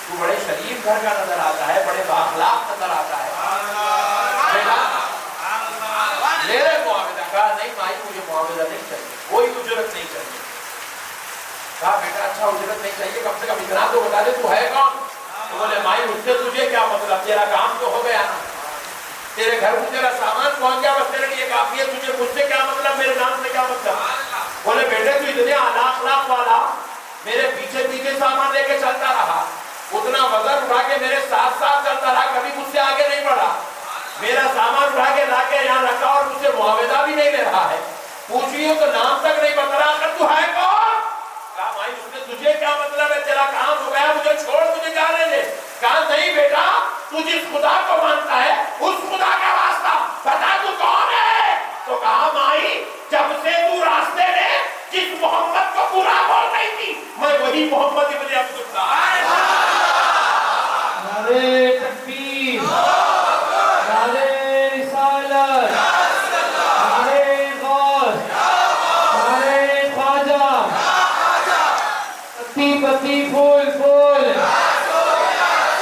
تو بڑے شریف گھر کا نظر آتا ہے، بڑے بااخلاق نظر آتا ہے، لے رہے معاوضہ؟ کہا نہیں مائی مجھے معاوضہ نہیں چاہیے، کوئی اجرت نہیں چاہیے۔ کہا بیٹا اچھا اجرت نہیں چاہیے، کم سے کم اتنا تو بتا دے تو ہے کون؟ تو بولے مائی اس سے تجھے کیا مطلب، تیرا کام تو ہو گیا نا، تیرے گھر کو تیرا سامان پہنچ گیا، بس تیرے لیے کافی ہے، تجھے مجھ سے کیا مطلب، میرے نام سے کیا مطلب؟ بولے بیٹے تو اتنے اخلاق والا میرے پیچھے پیچھے سامان لے کے چلتا رہا، اتنا وزن اٹھا کے میرے ساتھ ساتھ چلتا رہا، کبھی مجھ سے آگے نہیں بڑھا، میرا سامان اٹھا کے لا کے یہاں رکھا اور مجھ سے معاوضہ بھی نہیں لے رہا ہے، پوچھی ہوں تو نام تک نہیں بتا رہا، کہ تو ہے کون؟ کہا بھائی اس میں تجھے کیا مطلب ہے، تیرا کام ہو گیا، مجھے چھوڑ مجھے جانے دے۔ کہا نہیں بیٹا تو جس خدا کو مانتا ہے اس خدا کا واسطہ بتا تو کون ہے؟ تو کہا مائی جب سے تو راستے میں جس محمد کو برا بول رہی تھی میں وہی محمد ابن عبداللہ۔
نعرہ تکبیر، نعرہ رسالت، نعرہ غوث، نعرہ خواجہ، پتی پتی پھول پھول،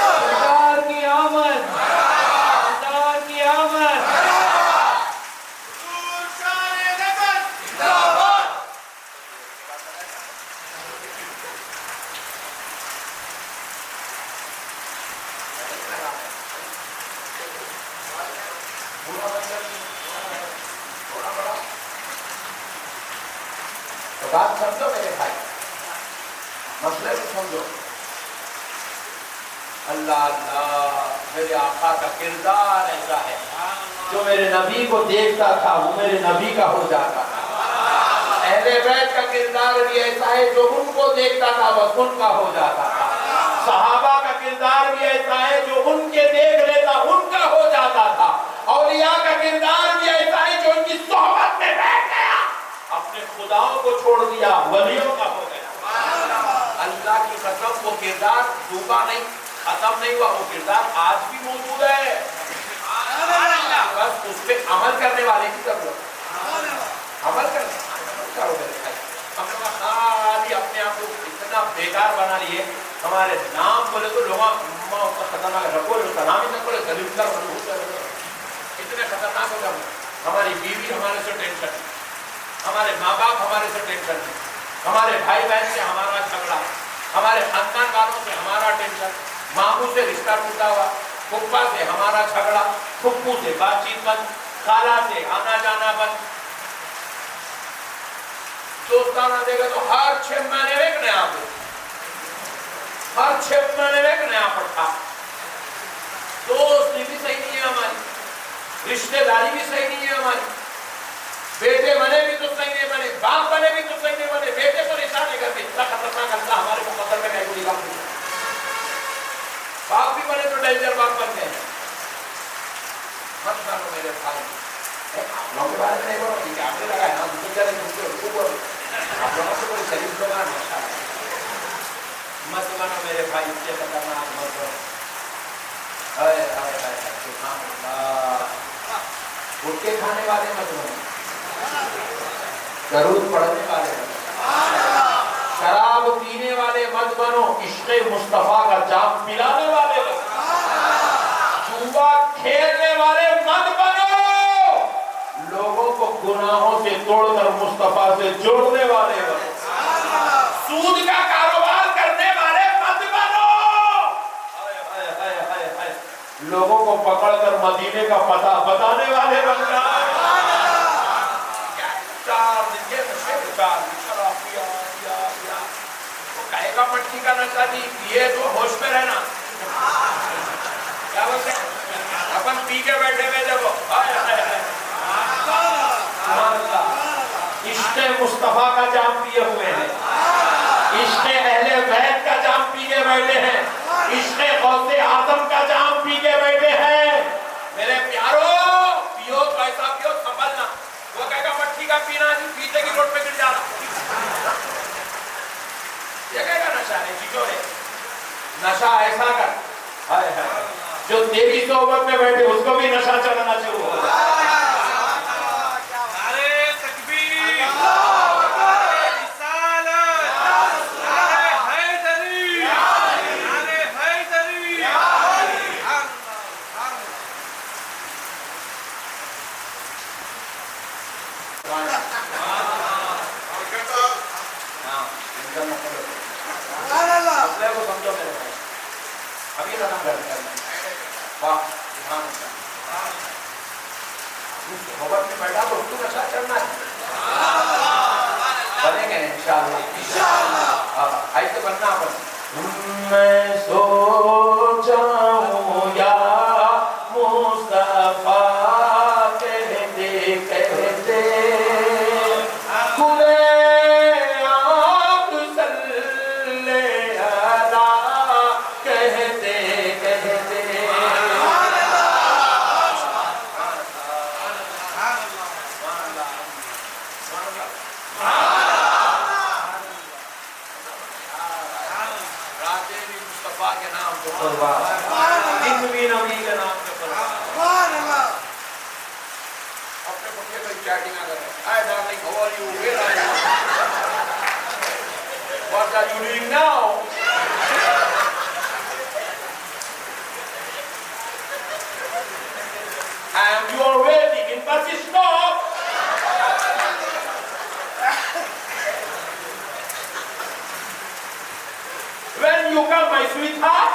سرکار کی آمد، سرکار کی آمد۔
تو بات سمجھو میرے بھائی، مسئلے کو سمجھو۔ اللہ اللہ میرے آقا کا کردار ایسا ہے، جو میرے نبی کو دیکھتا تھا وہ میرے نبی کا ہو جاتا تھا۔ اہل بیت کا کردار بھی ایسا ہے، جو ان کو دیکھتا تھا بس ان کا ہو جاتا تھا۔ صحابہ کا کردار بھی ایسا ہے، جو ان کے دیکھ لیتا ان کا ہو جاتا تھا۔ اولیاء کا کردار بھی ایسا ہے، جو ان کی صحبت میں بیٹھ گیا اپنے خداؤں کو چھوڑ دیا ولیوں کا ہو گیا۔ اللہ کی قسم وہ کردار ڈوبا نہیں، ختم نہیں ہوا، وہ کردار آج بھی موجود ہے، بس اس پہ عمل کرنے والے کی ضرورت، عمل کرو میرے بھائی۔ ہم لوگ خالی اپنے آپ کو اتنا بیکار بنا لیے ہمارے نام بولے تو لوگ خطرناک رکھو نام ہی نہ بولے غریب کا اتنے خطرناک ہو جاؤ. ہماری بیوی ہمارے سے ٹینشن, ہمارے ماں باپ ہمارے سے ٹینشن, ہمارے بھائی بہن سے ہمارا جھگڑا, ہمارے خاندان والوں سے ہمارا ٹینشن, ماموں سے رشتہ ٹوٹا ہوا, پھپھا سے ہمارا جھگڑا, پھپھو سے بات چیت بند, خالہ سے آنا جانا بند. دوستانہ دے گا تو ہر 6 مہینے میں ایک نیا آدمی, ہر 6 مہینے میں ایک نیا پٹھا. دوستی بھی صحیح نہیں ہے ہماری, رشتے داری بھی صحیح نہیں ہے ہماری, بیٹے بنے بھی تو صحیح نہیں بنے, باپ بنے بھی تو صحیح نہیں بنے. بیٹے کو نشان نہیں کرتے, اتنا خطرناک اللہ ہمارے مقدر میں کہیں کوئی بات نہیں. باپ بھی بنے تو ڈینجر باپ بنتے ہیں. مت مانو میرے بھائی, آپ لوگوں کے بارے میں نہیں بولو, ٹھیک ہے آپ نے لگا ہے نا, دوسرے جانے دوسرے کو بولو, آپ لوگوں سے کوئی شریف لوگ آنا نشا ہے. مت مانو میرے بھائی, اس سے خطرناک مت بنو. ہائے ہائے ہائے سبحان اللہ. اٹھ کے کھانے والے مت بنو, درود پڑھنے والے مت بنو, شراب پینے والے مت بنو, عشق مصطفیٰ کا جام پلانے والے مت بنو, جوا کھیلنے والے مت بنو, لوگوں کو گناہوں سے توڑ کر مصطفیٰ سے جوڑنے والے مت بنو, سود کا کاروبار کرنے والے مت بنو, لوگوں کو پکڑ کر مدینے کا پتہ بتانے والے بن جائیں. 4 دن کے نشے میں 4 دن شراب پیا وہ کہے گا مٹی کا نشہ نہیں پیے تو ہوش میں رہنا. کیا بولتے ہیں اپن پی کے بیٹھے ہوئے دیکھو, عشق مصطفیٰ کا جام پیے ہوئے ہیں, عشق اہل بیت کا جام پی کے بیٹھے ہیں, عشق غوث اعظم کا جام پی کے بیٹھے ہیں. میرے پیارو, پیو تو ایسا پیو سنبھلنا. وہ کہے گا مٹی کا پینا نہیں, پیتے کی روڈ پہ گر جانا. یہ کہے گا نشہ ہے, چیزوں ہے نشہ ایسا کر, ہائے ہائے جو تیری صحبت میں بیٹھے اس کو بھی نشہ چڑھنا شروع ہو جائے. ابھی ختم کرتے ہیں. واہ محبت میں بیٹھا تو اس کو نشہ چڑھنا ہے. بنیں گے انشاءاللہ, ایسے بننا اپن. میں سو جاؤں یا مصطفیٰ کہتے کہتے What are you doing now? And you are waiting in bus stop. When you come, my sweetheart.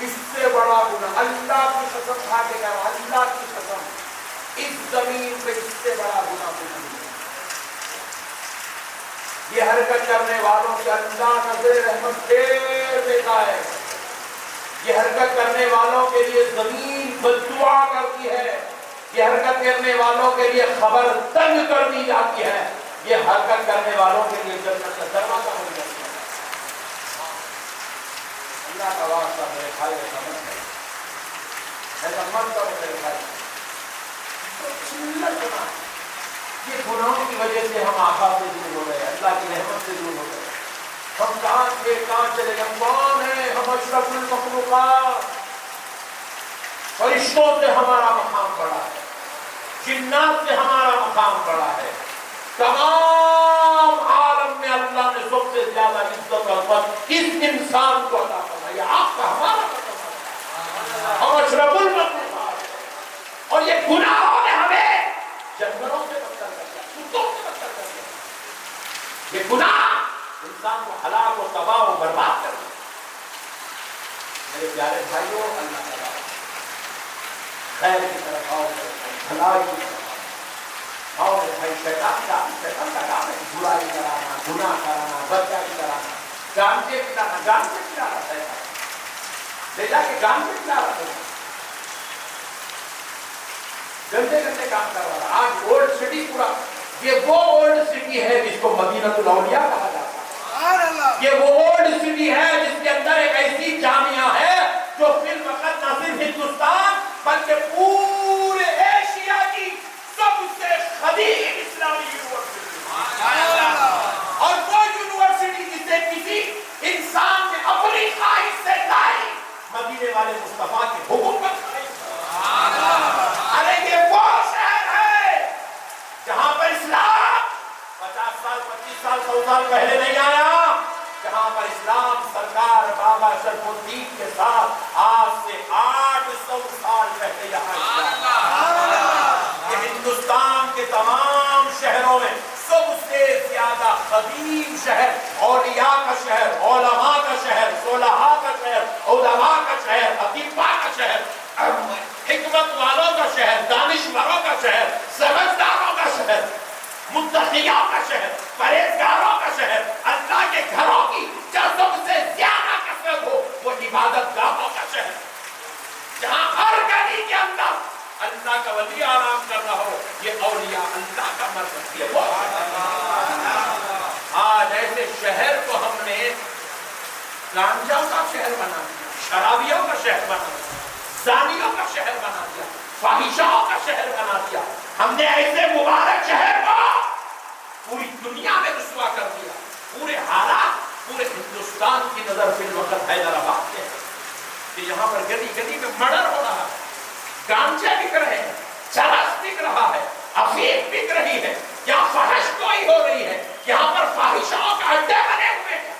اس سے بڑا گناہ، اللہ کی قسم کھا کے کہا، اللہ کی قسم، اس زمین پہ اس سے بڑا گناہ کچھ نہیں ہے۔ یہ حرکت کرنے والوں کی اللہ نظر رحمت پھیر دیتا ہے، یہ حرکت کرنے والوں کے لیے زمین بددعا کرتی ہے، یہ حرکت کرنے والوں کے لیے خبر تنگ کر دی جاتی ہے، یہ حرکت کرنے والوں کے لیے جنت کا دروازہ بن جاتا ہے۔ اللہ کا واسطہ میرے بھائی سمجھ ہے، میں سمجھتا ہوں میرے بھائی، یہ گناہوں کی وجہ سے ہم آقا سے دور ہو گئے، اللہ کی رحمت سے دور ہو گئے۔ ہم کہاں چلے گئے؟ ہم کون ہیں؟ ہم اشرف المخلوقات، فرشتوں سے ہمارا مقام بڑا ہے، جنات سے ہمارا مقام بڑا ہے، تمام عالم میں اللہ نے سب سے زیادہ عزت اور قدر اس انسان کو عطا فرمائی، یہ آپ کا ہمارا مقام ہے، ہم اشرف المخلوقات، اور یہ گناہوں نے ہمیں جانوروں سے بدتر کر دیا، کتوں سے بدتر کر دیا۔ یہ گناہ انسان کو ہلاک و تباہ و برباد کر دیا۔ میرے پیارے بھائیوں، اللہ تعالیٰ خیر کی طرف آؤ، بھلائی کی طرف آؤ۔ اور بھائی شیطان کا کام ہے برائی کرانا، گناہ کرانا، بدکاری کرانا، گانجے پلانا ہے، لے جا کے گانجے پلا رہا ہے، گندے کام کروا رہا۔ آج اولڈ سٹی پورا، یہ وہ اولڈ سٹی ہے جس کو مدینہ الاولیاء کہا جاتا ہے، یہ وہ اولڈ سٹی ہے جس کے اندر ایک ایسی جامعہ ہے جو فی الوقت نہ صرف ہندوستان بلکہ پورے ایشیا کی سب سے قدیم اسلامی یونیورسٹی، اور وہ یونیورسٹی جسے کسی انسان نے اپنی خواہش سے لائی، مدینے والے مصطفیٰ کے حکم پر کھڑے۔ ارے یہ وہ شہر ہے جہاں پر اسلام 50 سال 25 سال 100 سال پہلے نہیں آیا، جہاں پر اسلام سرکار بابا شرف الدین کے ساتھ آج سے 800 سال پہلے یہاں یہ ہندوستان کے تمام شہروں میں سب سے زیادہ قدیم شہر، اولیاء کا شہر، علماء کا شہر، صلحاء کا شہر، علماء کا شہر، اطباء کا شہر، حکمت والوں کا شہر، دانشوروں کا شہر، سمجھداروں کا شہر، متقیوں کا شہر، پرہیزگاروں کا شہر، اللہ کے گھروں کی جو سب سے زیادہ کثرت ہو وہ عبادت گاہوں کا شہر، جہاں ہر گلی کے اندر اللہ کا ولی آرام کر رہا ہو، یہ اولیاء اللہ کا مرکز ہے۔ آج ایسے شہر کو ہم نے گانجا کا شہر بنا دیا، شرابیوں کا شہر بنا دیا، زانیوں کا شہر بنا دیا، فاحشاؤں کا شہر بنا دیا۔ ہم نے ایسے مبارک شہر کو پوری دنیا میں رسوا کر دیا۔ پورے حالات پورے ہندوستان کی نظر فی الوقت حیدرآباد کے ہیں کہ یہاں پر گلی گلی میں مرڈر ہو رہا ہے، گانجے بک رہے ہیں، چرس بک رہا ہے، افیون بک رہی ہے، یہاں فحش گوئی ہو رہی ہے، یہاں پر فاحشاؤں کا اڈے بنے ہوئے ہیں۔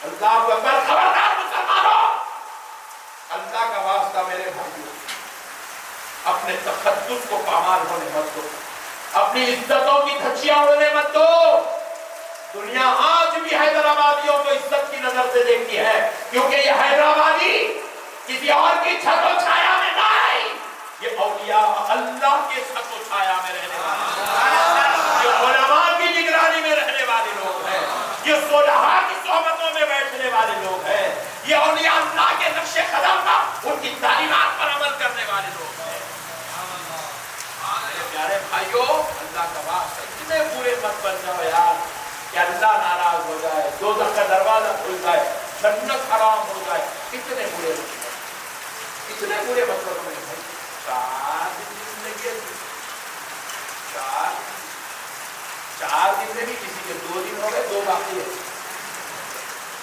اللہ اکبر، خبردار مسلمانوں، اللہ کا واسطہ میرے بھائیوں، اپنے تقدس کو پامال ہونے مت دو، اپنی عزتوں کی دھچیاں اڑنے مت دو۔ دنیا آج بھی حیدرآبادیوں کو عزت کی نظر سے دیکھتی ہے، کیونکہ یہ حیدرآبادی کسی اور کی چھت و چھایا میں نہ آئی، یہ اولیاء اللہ کے چھت و چھایا میں رہنے والے، یہ علماء کی نگرانی میں رہنے والے لوگ ہیں، یہ صلحاء کی صحبتوں میں بیٹھنے والے لوگ ہیں، یہ اولیاء اللہ کے نقش قدم پر ان کی تعلیمات پر عمل کرنے والے لوگ ہیں۔ پیارے بھائیوں، اللہ کا واسطہ اتنے برے مت بن جاؤ یار کہ اللہ ناراض ہو جائے، دوزخ کا دروازہ کھل جائے، جنت حرام ہو جائے۔ اتنے برے مت بنو میرے بھائی۔ 4 دن زندگی ہے، 4 دن میں بھی کسی کے 2 دن ہو گئے، 2 باقی ہے،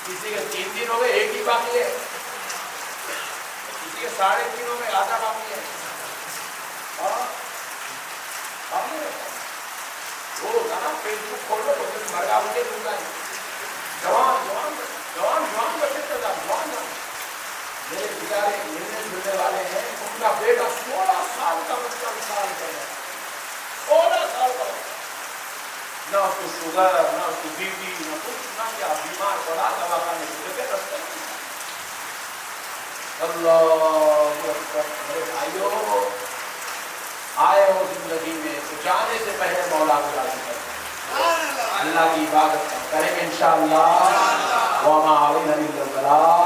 کسی کے 3 دن ہو گئے، 1 ہی باقی ہے، کسی کے 3.5 ہو گئے، آدھا باقی ہے۔ فیس بک کھولو تو مرگا مجھے مل جائے، جوان بچے پیدا، میرے بیچارے ملنے جلنے والے ہیں، ان کا بیٹا 16 سال کا بچہ انتقال کر رہا ہے، 16 سال کا، نہ اس کو شوگر، نہ اس کو بی پی، نہ کچھ، نہ کیا، بیمار پڑا، دوا کھانے کی جگہ رستے اللہ اکبر۔ میرے بھائیوں، آئے ہو زندگی میں تو جانے سے پہلے مولا کو راضی کریں، اللہ کی عبادت کریں گے انشاءاللہ۔ وما علینا الا البلاغ۔